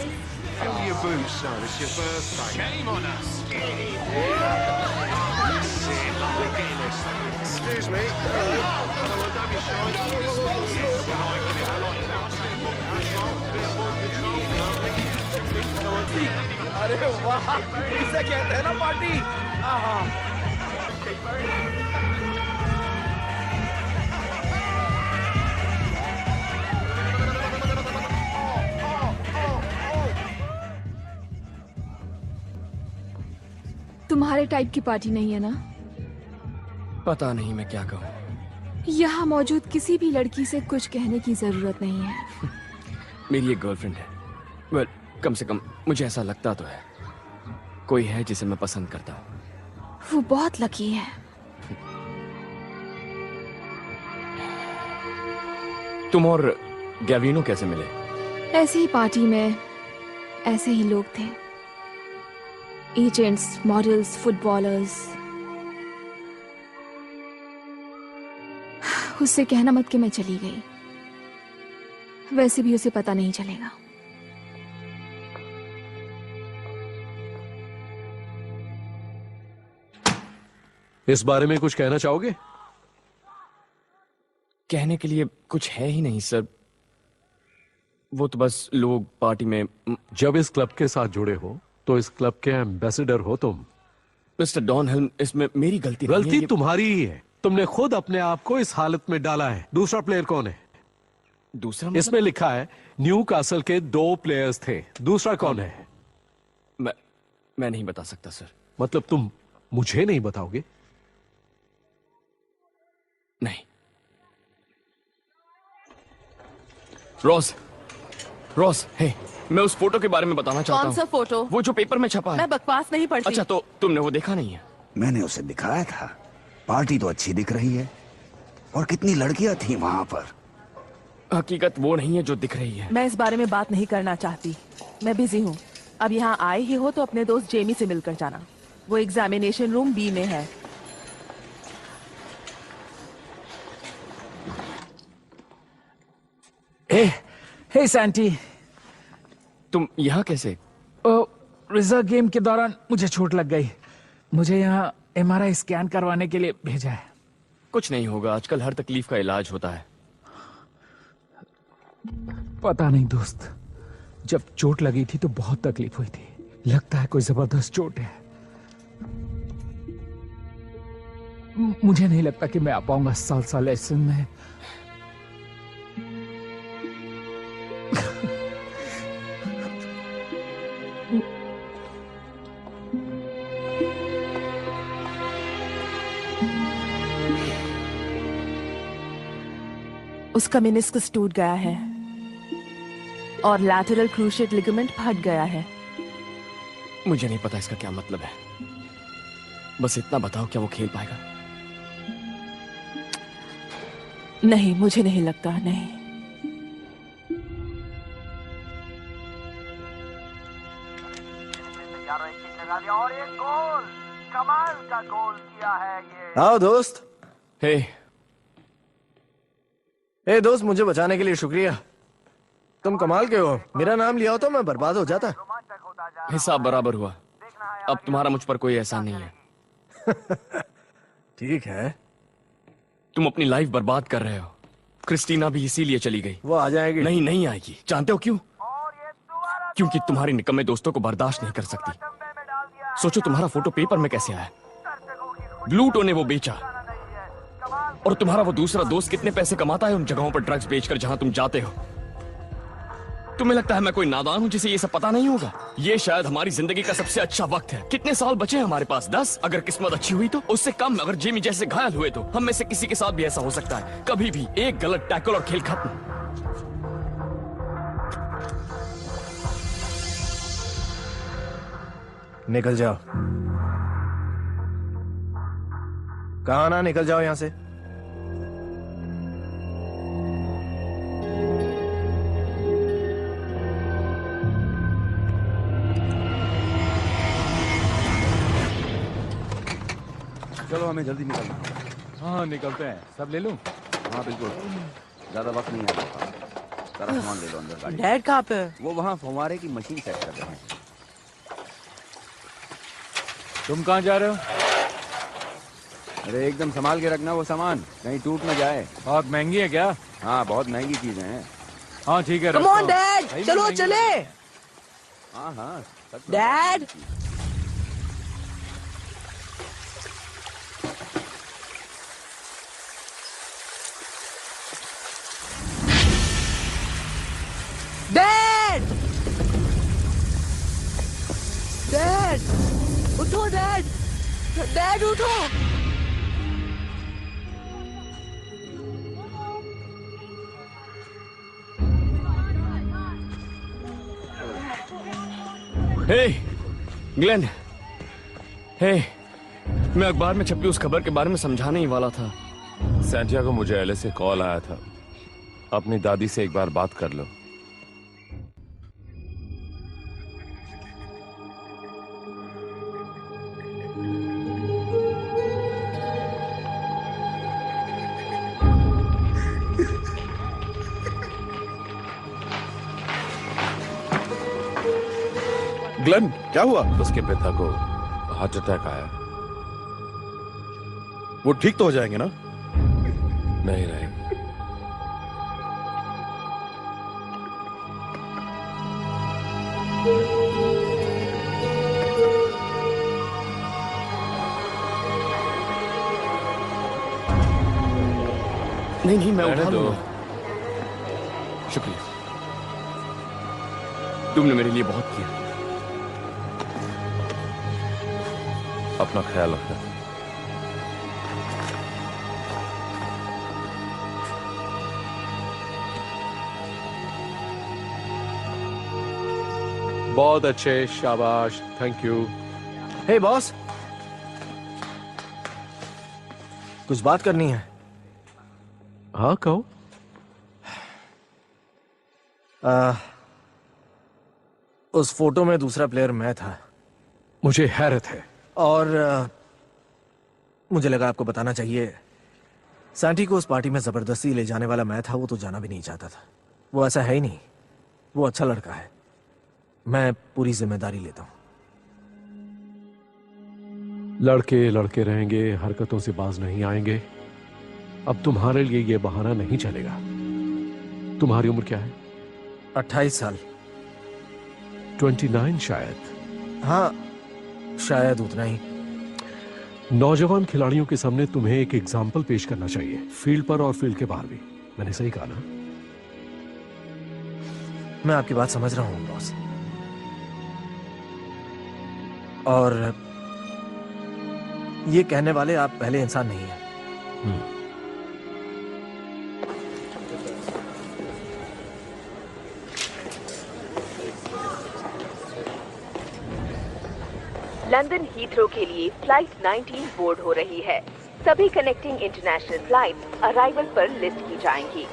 Fill your boots, son. It's your birthday. Shame on us. Excuse me. Don't be shy. अरे वाह, इसे कहते हैं ना पार्टी। तुम्हारे टाइप की पार्टी नहीं है ना? पता नहीं मैं क्या कहूँ। यहाँ मौजूद किसी भी लड़की से कुछ कहने की जरूरत नहीं है। मेरी एक गर्लफ्रेंड है। वेल, कम से कम मुझे ऐसा लगता तो है। कोई है जिसे मैं पसंद करता हूँ। वो बहुत लकी है। तुम और गैविनो कैसे मिले? ऐसी ही पार्टी में ऐसे ही लोग थे। Agents, models, footballers. उससे कहना मत कि मैं चली गई। वैसे भी उसे पता नहीं चलेगा। इस बारे में कुछ कहना चाहोगे? कहने के लिए कुछ है ही नहीं सर। वो तो बस लोग पार्टी में। जब इस क्लब के साथ जुड़े हो तो इस क्लब के एम्बेसडर हो तुम। मिस्टर डॉन हेल्म, इसमें मेरी गलती नहीं है। गलती तुम्हारी ही है। तुमने खुद अपने आप को इस हालत में डाला है। दूसरा प्लेयर कौन है? दूसरा मतलब? इसमें लिखा है न्यू कासल के 2 प्लेयर्स थे। दूसरा कौन है? मैं नहीं बता सकता सर। मतलब तुम मुझे नहीं बताओगे? नहीं। रॉस, हे, मैं उस फोटो के बारे में बताना चाहता हूँ। कौन सा फोटो? वो जो पेपर में छपा है। मैं बकवास नहीं पढ़ती। अच्छा, तो तुमने वो देखा नहीं है? मैंने उसे दिखाया था। पार्टी तो अच्छी दिख रही है और कितनी लड़कियां थी वहां पर। हकीकत वो नहीं है जो दिख रही है। मैं इस बारे में बात नहीं करना चाहती। मैं बिजी हूँ। अब यहाँ आए ही हो तो अपने दोस्त जेमी से मिलकर जाना। वो एग्जामिनेशन रूम बी में है। हे सैंटी, तुम यहाँ कैसे? रिजर्व गेम के दौरान मुझे चोट लग गई। मुझे यहाँ MRI स्कैन करवाने के लिए भेजा है। कुछ नहीं होगा, आजकल हर तकलीफ का इलाज होता है। पता नहीं दोस्त, जब चोट लगी थी तो बहुत तकलीफ हुई थी। लगता है कोई जबरदस्त चोट है। मुझे नहीं लगता कि मैं आ पाऊंगा साल लेसन में। उसका मेनिस्कस टूट गया है और लैटरल क्रूशिएट लिगामेंट फट गया है। मुझे नहीं पता इसका क्या मतलब है, बस इतना बताओ क्या वो खेल पाएगा? नहीं, मुझे नहीं लगता, नहीं। और एक गोल, कमाल का गोल किया है ये। आओ दोस्त। हे दोस्त, मुझे बचाने के लिए शुक्रिया। तुम कमाल के हो। मेरा नाम लिया हो तो मैं बर्बाद हो जाता। हिसाब बराबर हुआ। अब तुम्हारा मुझ पर कोई एहसान नहीं है। ठीक है। तुम अपनी लाइफ बर्बाद कर रहे हो। क्रिस्टीना भी इसीलिए चली गई। वो आ जाएगी। नहीं आएगी। जानते हो क्यों? क्योंकि तुम्हारी निकम्मे दोस्तों को बर्दाश्त नहीं कर सकती। सोचो तुम्हारा फोटो पेपर में कैसे आया। ब्लूटो ने वो बेचा। और तुम्हारा वो दूसरा दोस्त कितने पैसे कमाता है उन जगहों पर ड्रग्स बेचकर जहां तुम जाते हो। तुम्हें लगता है मैं कोई नादान हूं जिसे ये सब पता नहीं होगा? ये शायद हमारी जिंदगी का सबसे अच्छा वक्त है। कितने साल बचे हैं हमारे पास? 10। अगर किस्मत अच्छी हुई तो उससे कम। अगर जेमी जैसे घायल हुए तो हम में से किसी के साथ भी ऐसा हो सकता है। कभी भी एक गलत टैकल और खेल खत्म। निकल जाओ। कहा ना, निकल जाओ यहां से। चलो, हमें जल्दी निकलना होगा। हाँ, निकलते हैं। सब ले लूं? हाँ बिल्कुल, ज्यादा वक्त नहीं है। सारा सामान ले लो अंदर गाड़ी। डैड कहाँ पे? वो वहाँ फव्वारे की मशीन सेट कर रहे हैं। तुम कहाँ जा रहे हो? अरे एकदम संभाल के रखना वो सामान, कहीं टूट न जाए। बहुत महंगी है क्या? हाँ, बहुत महंगी चीजें हैं। हाँ ठीक है। कम ऑन डैड, चलो चले। हाँ डैड। डैड, डैड उठो। डैड, डैड उठो। हे ग्लेन, हे मैं अखबार में छपी उस खबर के बारे में समझाने ही वाला था। सैंटियागो, मुझे एलए से कॉल आया था। अपनी दादी से एक बार बात कर लो। ग्लेन, क्या हुआ? उसके पिता को हार्ट अटैक आया। वो ठीक तो हो जाएंगे ना? नहीं नहीं, नहीं मैं रहने उठा दो। लूंगा। शुक्रिया, तुमने मेरे लिए बहुत किया। अपना ख्याल रखना। बहुत अच्छे, शाबाश, थैंक यू। हे बॉस, कुछ बात करनी है। हाँ कहो। उस फोटो में दूसरा प्लेयर मैं था। मुझे हैरत है। और मुझे लगा आपको बताना चाहिए। सैंटी को उस पार्टी में जबरदस्ती ले जाने वाला मैं था। वो तो जाना भी नहीं चाहता था। वो ऐसा है ही नहीं। वो अच्छा लड़का है। मैं पूरी जिम्मेदारी लेता हूं। लड़के लड़के रहेंगे, हरकतों से बाज नहीं आएंगे। अब तुम्हारे लिए ये बहाना नहीं चलेगा। तुम्हारी उम्र क्या है? 28 साल। 29 शायद। हाँ, शायद उतना ही। नौजवान खिलाड़ियों के सामने तुम्हें एक एग्जाम्पल पेश करना चाहिए, फील्ड पर और फील्ड के बाहर भी। मैंने सही कहा ना? मैं आपकी बात समझ रहा हूं बॉस। और ये कहने वाले आप पहले इंसान नहीं हैं। लंदन हीथ्रो के लिए फ्लाइट 19 बोर्ड हो रही है। सभी कनेक्टिंग इंटरनेशनल फ्लाइट अराइवल पर लिस्ट की जाएंगी।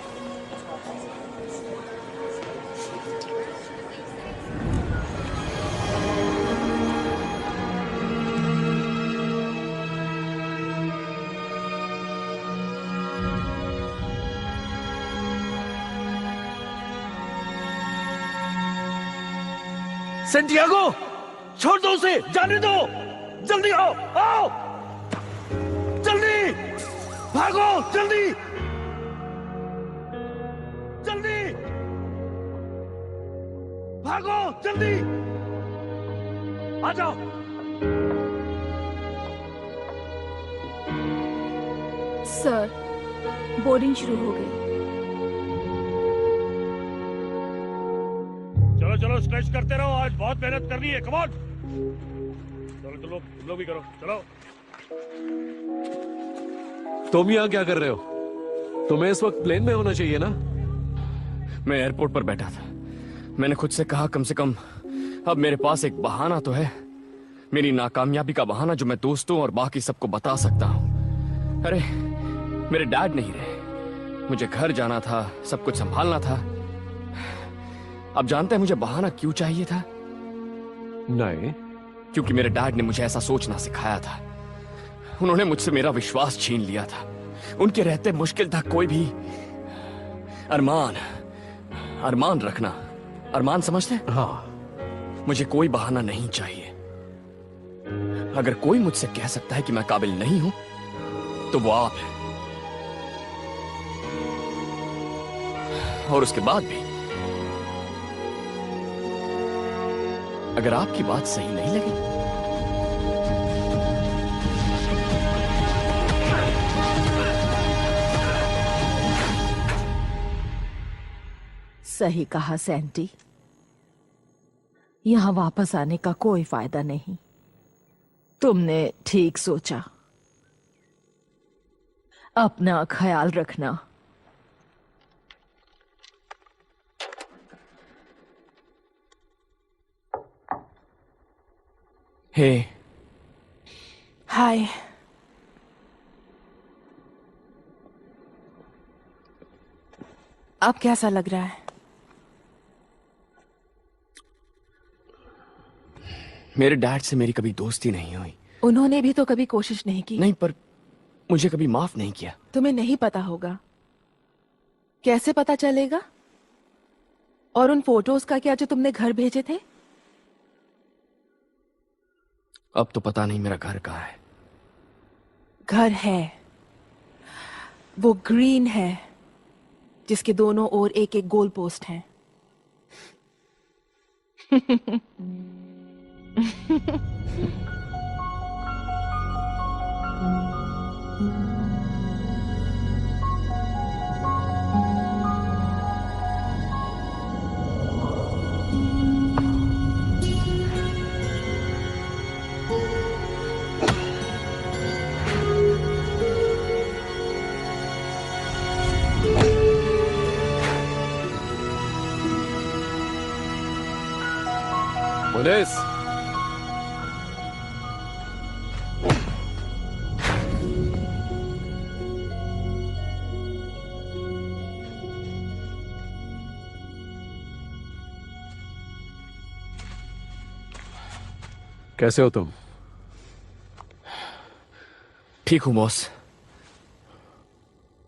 सेंटियागो, छोड़ दो उसे, जाने दो। जल्दी आओ, आओ, जल्दी भागो, जल्दी जल्दी भागो, जल्दी आ जाओ। सर, बोर्डिंग शुरू हो गई। चलो चलो, स्ट्रेच करते रहो, आज बहुत मेहनत करनी है। कम ऑन, चलो चलो, तुम लोग भी करो, चलो। तुम यहाँ क्या कर रहे हो? तुम्हें इस वक्त प्लेन में होना चाहिए ना? मैं एयरपोर्ट पर बैठा था। मैंने खुद से कहा कम से कम अब मेरे पास एक बहाना तो है, मेरी नाकामयाबी का बहाना जो मैं दोस्तों और बाकी सबको बता सकता हूँ। अरे मेरे डैड नहीं रहे, मुझे घर जाना था, सब कुछ संभालना था। अब जानते हैं मुझे बहाना क्यों चाहिए था? नहीं, क्योंकि मेरे डैड ने मुझे ऐसा सोचना सिखाया था। उन्होंने मुझसे मेरा विश्वास छीन लिया था। उनके रहते मुश्किल था कोई भी अरमान रखना। अरमान समझते हैं? हाँ। मुझे कोई बहाना नहीं चाहिए। अगर कोई मुझसे कह सकता है कि मैं काबिल नहीं हूं तो वो आप हैं। और उसके बाद भी अगर आपकी बात सही नहीं लगी सही कहा सैंटी, यहां वापस आने का कोई फायदा नहीं। तुमने ठीक सोचा। अपना ख्याल रखना। हे। हाय। अब कैसा लग रहा है? मेरे डैड से मेरी कभी दोस्ती नहीं हुई। उन्होंने भी तो कभी कोशिश नहीं की। नहीं, पर मुझे कभी माफ नहीं किया। तुम्हें नहीं पता होगा। कैसे पता चलेगा? और उन फोटोज का क्या जो तुमने घर भेजे थे? अब तो पता नहीं मेरा घर कहाँ है। घर है, वो ग्रीन है जिसके दोनों ओर एक एक गोल पोस्ट है। मुनीस, कैसे हो तुम? ठीक हूं बॉस।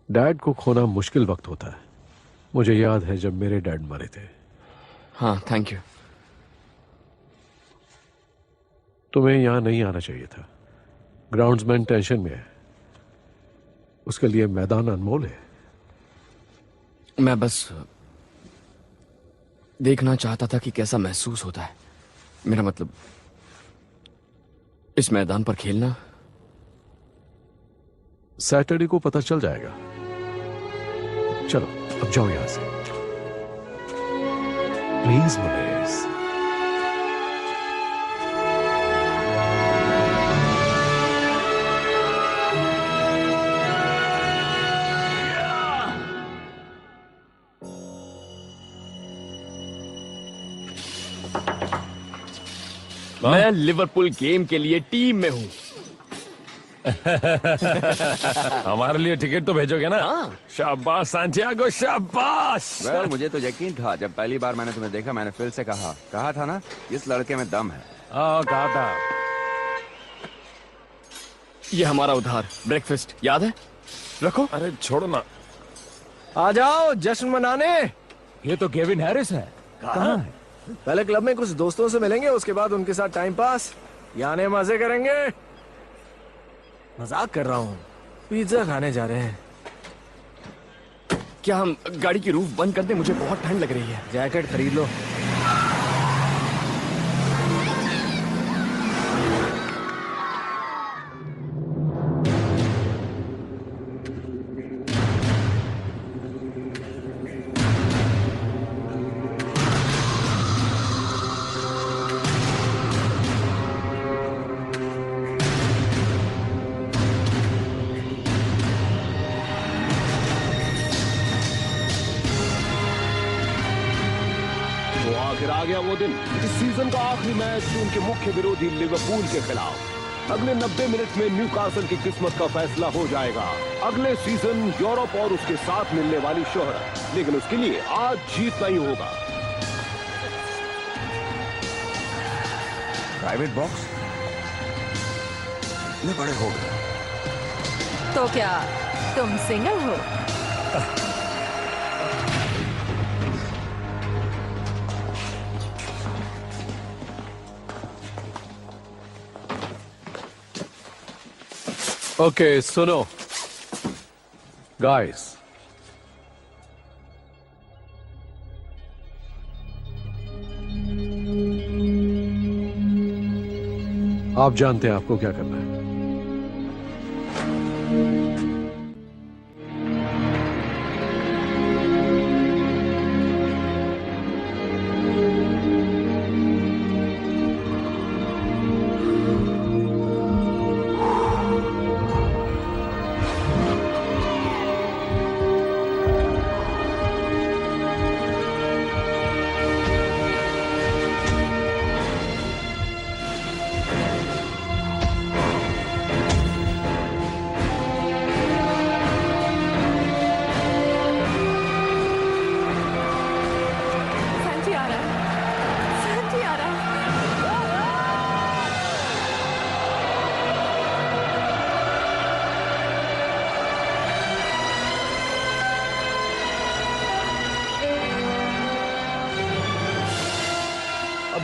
डैड को खोना मुश्किल वक्त होता है। मुझे याद है जब मेरे डैड मरे थे। हाँ, थैंक यू। तुम्हें यहां नहीं आना चाहिए था। ग्राउंड्समैन टेंशन में है, उसके लिए मैदान अनमोल है। मैं बस देखना चाहता था कि कैसा महसूस होता है। मेरा मतलब इस मैदान पर खेलना। सैटरडे को पता चल जाएगा। चलो अब जाओ यहां से प्लीज मुनीस। मैं लिवरपूल गेम के लिए टीम में हूँ। हमारे लिए टिकट तो भेजोगे ना? शाबाश सांटियागो, शाबाश। वेल, मुझे तो यकीन था जब पहली बार मैंने तुम्हें देखा। मैंने फिल से कहा था ना, इस लड़के में दम है। कहा था। ये हमारा उधार ब्रेकफास्ट याद है? रखो। अरे छोड़ो ना। आ जाओ जश्न मनाने। ये तो केविन हैरिस है। कहाँ है? पहले क्लब में कुछ दोस्तों से मिलेंगे, उसके बाद उनके साथ टाइम पास, यानी मजे करेंगे। मजाक कर रहा हूँ। पिज्जा खाने जा रहे हैं। क्या हम गाड़ी की रूफ बंद कर दें? मुझे बहुत ठंड लग रही है। जैकेट खरीद लो। आ गया वो दिन, इस सीजन का आखिरी मैच उनके मुख्य विरोधी लिवरपूल के खिलाफ। अगले 90 मिनट में न्यूकासल की किस्मत का फैसला हो जाएगा। अगले सीजन यूरोप और उसके साथ मिलने वाली शोहरत, लेकिन उसके लिए आज जीतना ही होगा। प्राइवेट बॉक्स में बड़े हो गए। तो क्या तुम सिंगल हो? ओके सुनो गाइस, आप जानते हैं आपको क्या करना है।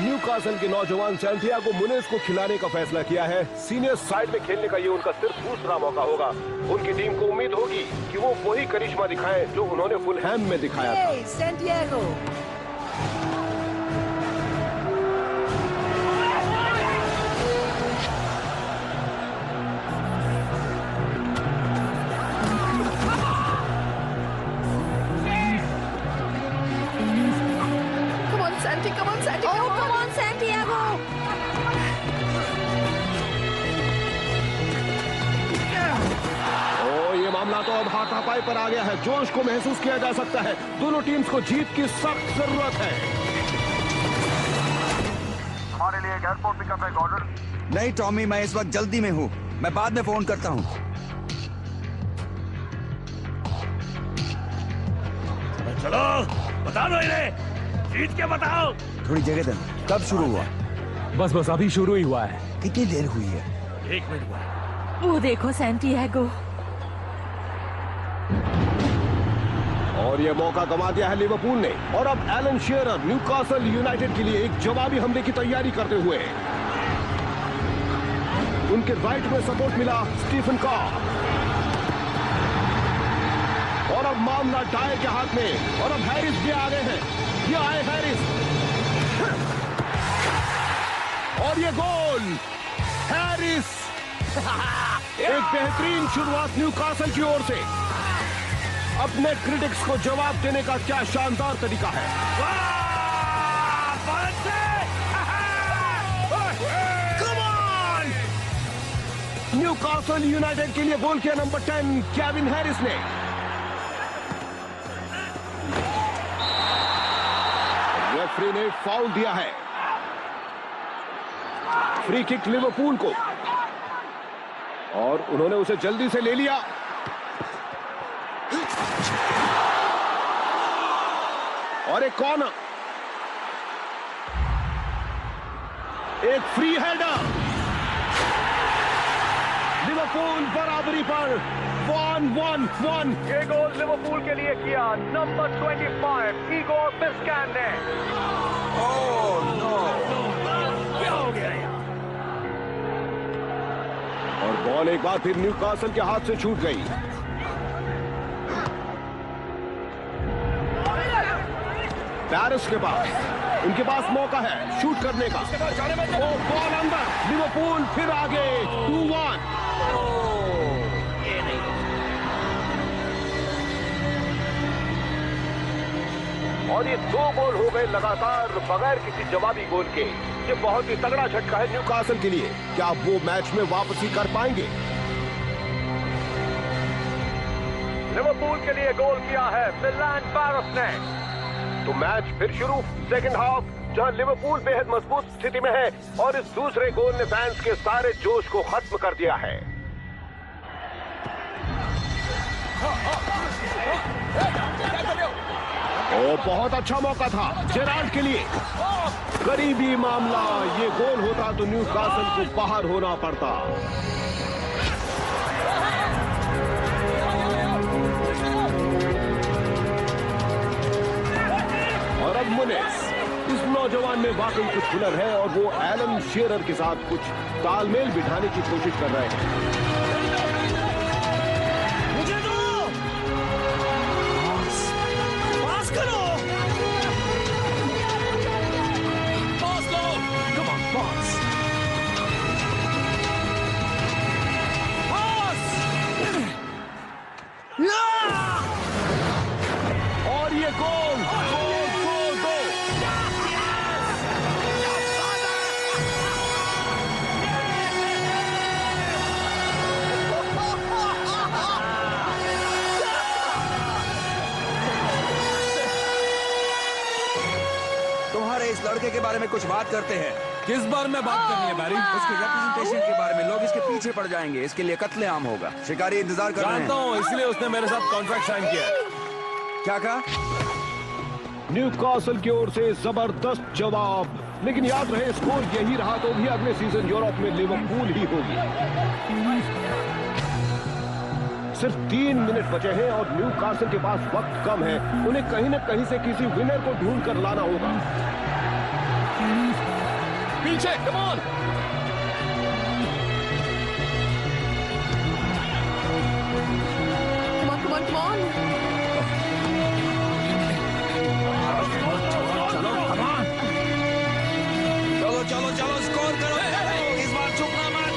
न्यूकासल के नौजवान सैंटियागो मुनेज को खिलाने का फैसला किया है। सीनियर साइड में खेलने का ये उनका सिर्फ दूसरा मौका होगा। उनकी टीम को उम्मीद होगी कि वो वही करिश्मा दिखाएं जो उन्होंने फुलहैम में दिखाया था। सैंटियागो तो अब हाथापाई पर आ गया है। जोश को महसूस किया जा सकता है। दोनों टीम्स को जीत की सख्त जरूरत है। हमारे लिए एयरपोर्ट पिकअप एक ऑर्डर। नहीं टॉमी, मैं इस वक्त जल्दी में हूँ, मैं बाद में फोन करता हूँ। चलो बता दो इन्हें, जीत के बताओ। थोड़ी जगह देना। कब शुरू हुआ? बस अभी शुरू ही हुआ है। कितनी देर हुई है? 1 मिनट हुआ। वो देखो सैंटियागो। और ये मौका गंवा दिया है लिवरपूल ने। और अब एलन शेरर न्यूकासल यूनाइटेड के लिए एक जवाबी हमले की तैयारी करते हुए। उनके राइट में सपोर्ट मिला स्टीफन का। और अब मामला डायर के हाथ में। और अब हैरिस भी आ गए हैं। ये आए हैरिस। और ये गोल हैरिस। एक बेहतरीन शुरुआत न्यूकासल की ओर से। अपने क्रिटिक्स को जवाब देने का क्या शानदार तरीका है। न्यूकासल यूनाइटेड के लिए गोल किया नंबर 10 केविन हैरिस ने। रेफरी ने फाउल दिया है। फ्री किक लिवरपूल को, और उन्होंने उसे जल्दी से ले लिया। और एक कॉर्नर, एक फ्री हेडर। लिवरपूल बराबरी पर 1-1-1। ये गोल लिवरपूल के लिए किया नंबर 25 इगोर बिस्कैन ने। क्या हो गया यार? और बॉल एक बार फिर न्यूकासल के हाथ से छूट गई। पेरिस के पास, उनके पास मौका है शूट करने का। वो बॉल अंदर, लिवरपूल फिर आगे 2-1। और ये 2 गोल हो गए लगातार बगैर किसी जवाबी गोल के। ये बहुत ही तगड़ा झटका है न्यूकासल के लिए। क्या वो मैच में वापसी कर पाएंगे? लिवरपूल के लिए गोल किया है मिलान पेरिस ने। तो मैच फिर शुरू, सेकंड हाफ, जहां लिवरपूल बेहद मजबूत स्थिति में है और इस दूसरे गोल ने फैंस के सारे जोश को खत्म कर दिया है। ओ, बहुत अच्छा मौका था जेरार्ड के लिए। करीबी मामला, ये गोल होता तो न्यूकासल को बाहर होना पड़ता। और अब मुनेस, इस नौजवान में वाकई कुछ हुनर है और वो एलन शेरर के साथ कुछ तालमेल बिठाने की कोशिश कर रहे हैं। मुझे दो, पास करो, पास लो, कम ऑन पास, और ये गोल, इस लड़के के बारे में कुछ बात करते हैं। किस बारे में बात करनी है बैरी? उसके रेप्रेजेंटेशन के बारे में। लोग इसके पीछे पड़ जाएंगे, इसके लिए कत्लेआम होगा। शिकारी इंतजार कर रहे हैं। जानता हूँ, इसलिए उसने मेरे साथ कॉन्ट्रैक्ट साइन किया। क्या कहा? न्यूकासल की ओर से जबरदस्त जवाब, लेकिन याद रहे स्कोर यही रहा तो भी अगले सीजन यूरोप में लिवरपूल ही होगी। सिर्फ 3 मिनट बचे हैं और न्यूकासल के पास वक्त कम है। उन्हें कहीं न कहीं से किसी विनर को ढूंढ कर लाना होगा। पीछे, कम ऑन। Come on. चलो स्कोर करो। इस बार चुकना मत।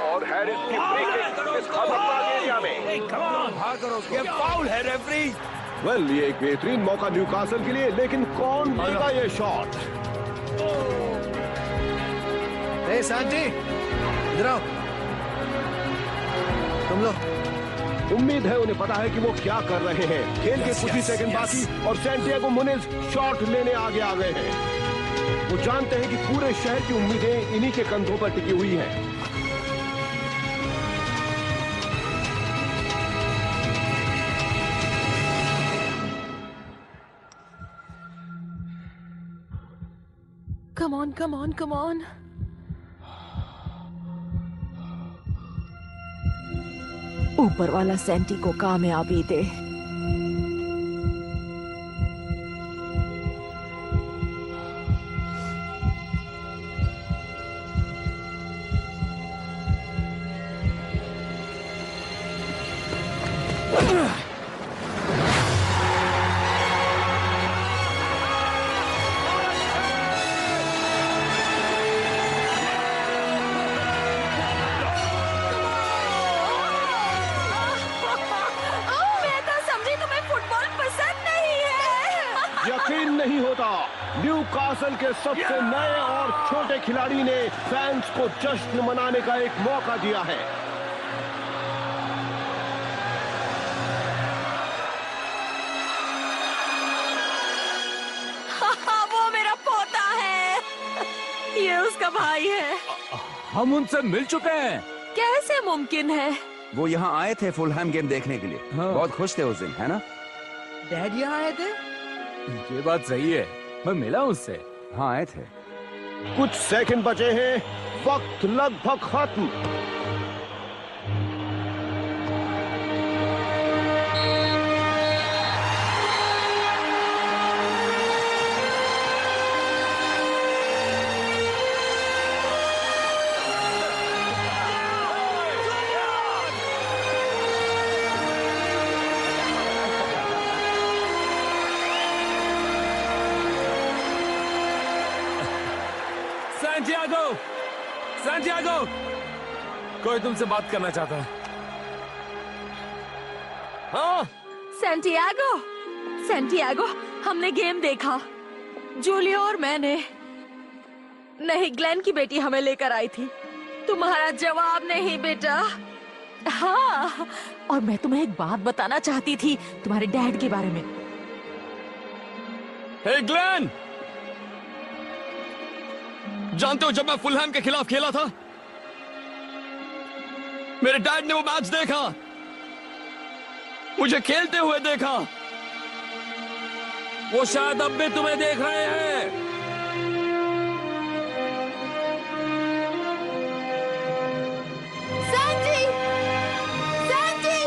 और हैरिस की फ्री किक इस खतरनाक एरिया में। ये फाउल है रेफरी। वेल, ये एक बेहतरीन मौका न्यूकासल के लिए, लेकिन कौन लेगा ये शॉट? ए सैंटी, इधर आओ। तुम लोग। उम्मीद है उन्हें पता है कि वो क्या कर रहे हैं। खेल के कुछ ही सेकंड बाकी और सैंटियागो मुनेज शॉट लेने आगे आ गए हैं। वो जानते हैं कि पूरे शहर की उम्मीदें इन्हीं के कंधों पर टिकी हुई हैं। Come on. ऊपर वाला सैंटी को कामयाबी दे। यकीन नहीं होता, न्यूकासल के सबसे नए और छोटे खिलाड़ी ने फैंस को जश्न मनाने का एक मौका दिया है। वो ये उसका भाई है। हम उनसे मिल चुके हैं। कैसे मुमकिन है? वो यहाँ आए थे फुलहैम गेम देखने के लिए। बहुत खुश थे उस दिन, है ना? डैड यहाँ आए थे? ये बात सही है, मैं मिला उससे। हाँ आए थे। कुछ सेकंड बचे हैं, वक्त लगभग खत्म। सैंटियागो, सैंटियागो, कोई तुमसे बात करना चाहता है। हाँ सैंटियागो, सैंटियागो, हमने गेम देखा, जूलिया और मैंने। नहीं, ग्लेन की बेटी हमें लेकर आई थी। तुम्हारा जवाब नहीं बेटा। हाँ, और मैं तुम्हें एक बात बताना चाहती थी तुम्हारे डैड के बारे में। हे ग्लेन, जानते हो जब मैं फुलहैम के खिलाफ खेला था, मेरे डैड ने वो मैच देखा, मुझे खेलते हुए देखा। वो शायद अब भी तुम्हें देख रहे हैं। Senti! Senti!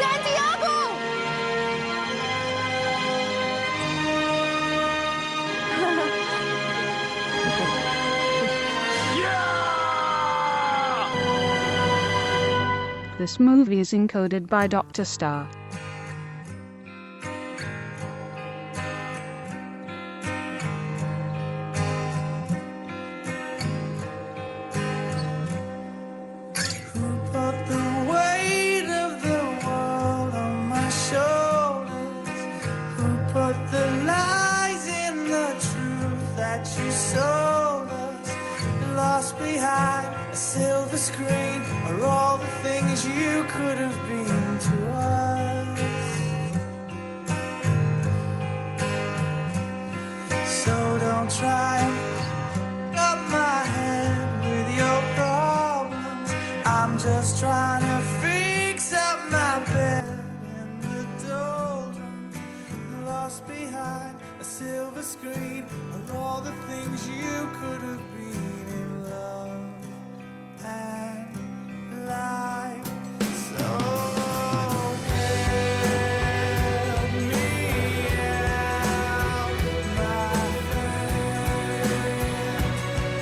Santiago! This movie is encoded by Dr. Star. Put the weight of the world on my shoulders. Who put the lies in the truth that you sold us? Lost behind a silver screen are all the things you could have been to us. So don't try and up my head with your problems. I'm just trying to fix up my bed in the doldrums. Lost behind a silver screen are all the things you could have been in love and life. So help me out, my friend.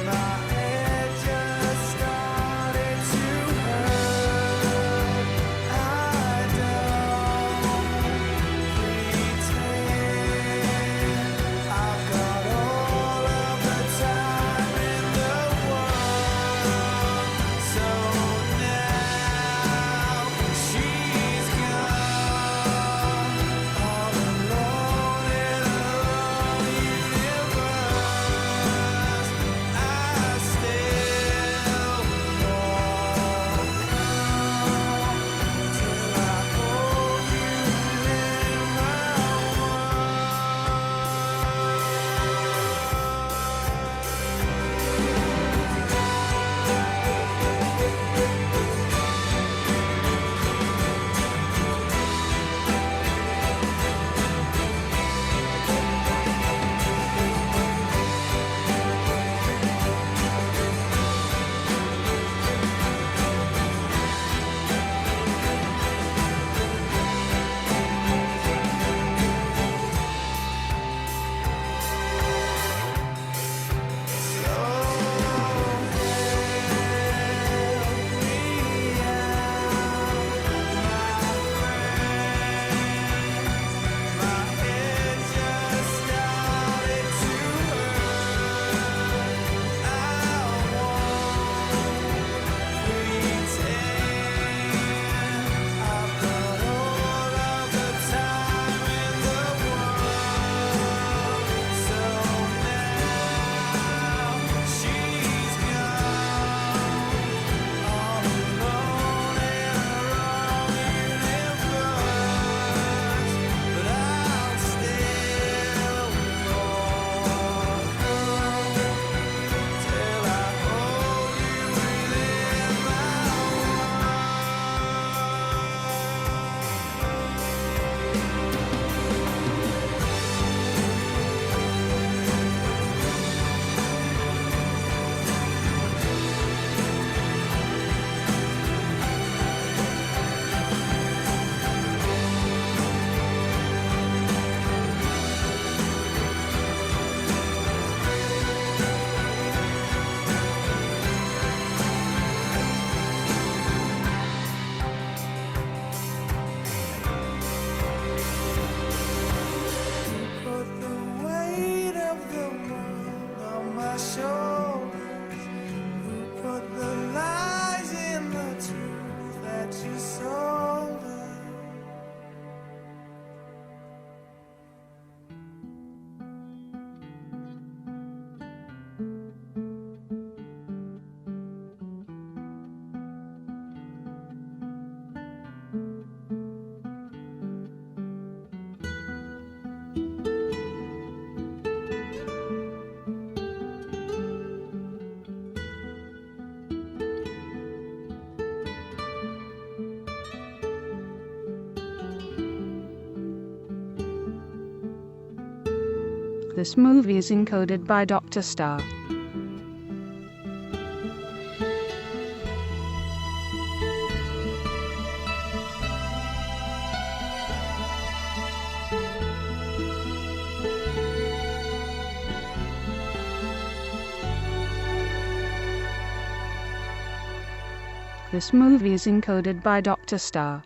My head just started to hurt. I don't pretend I've got all of the time in the This movie is encoded by Dr. Star. This movie is encoded by Dr. Star.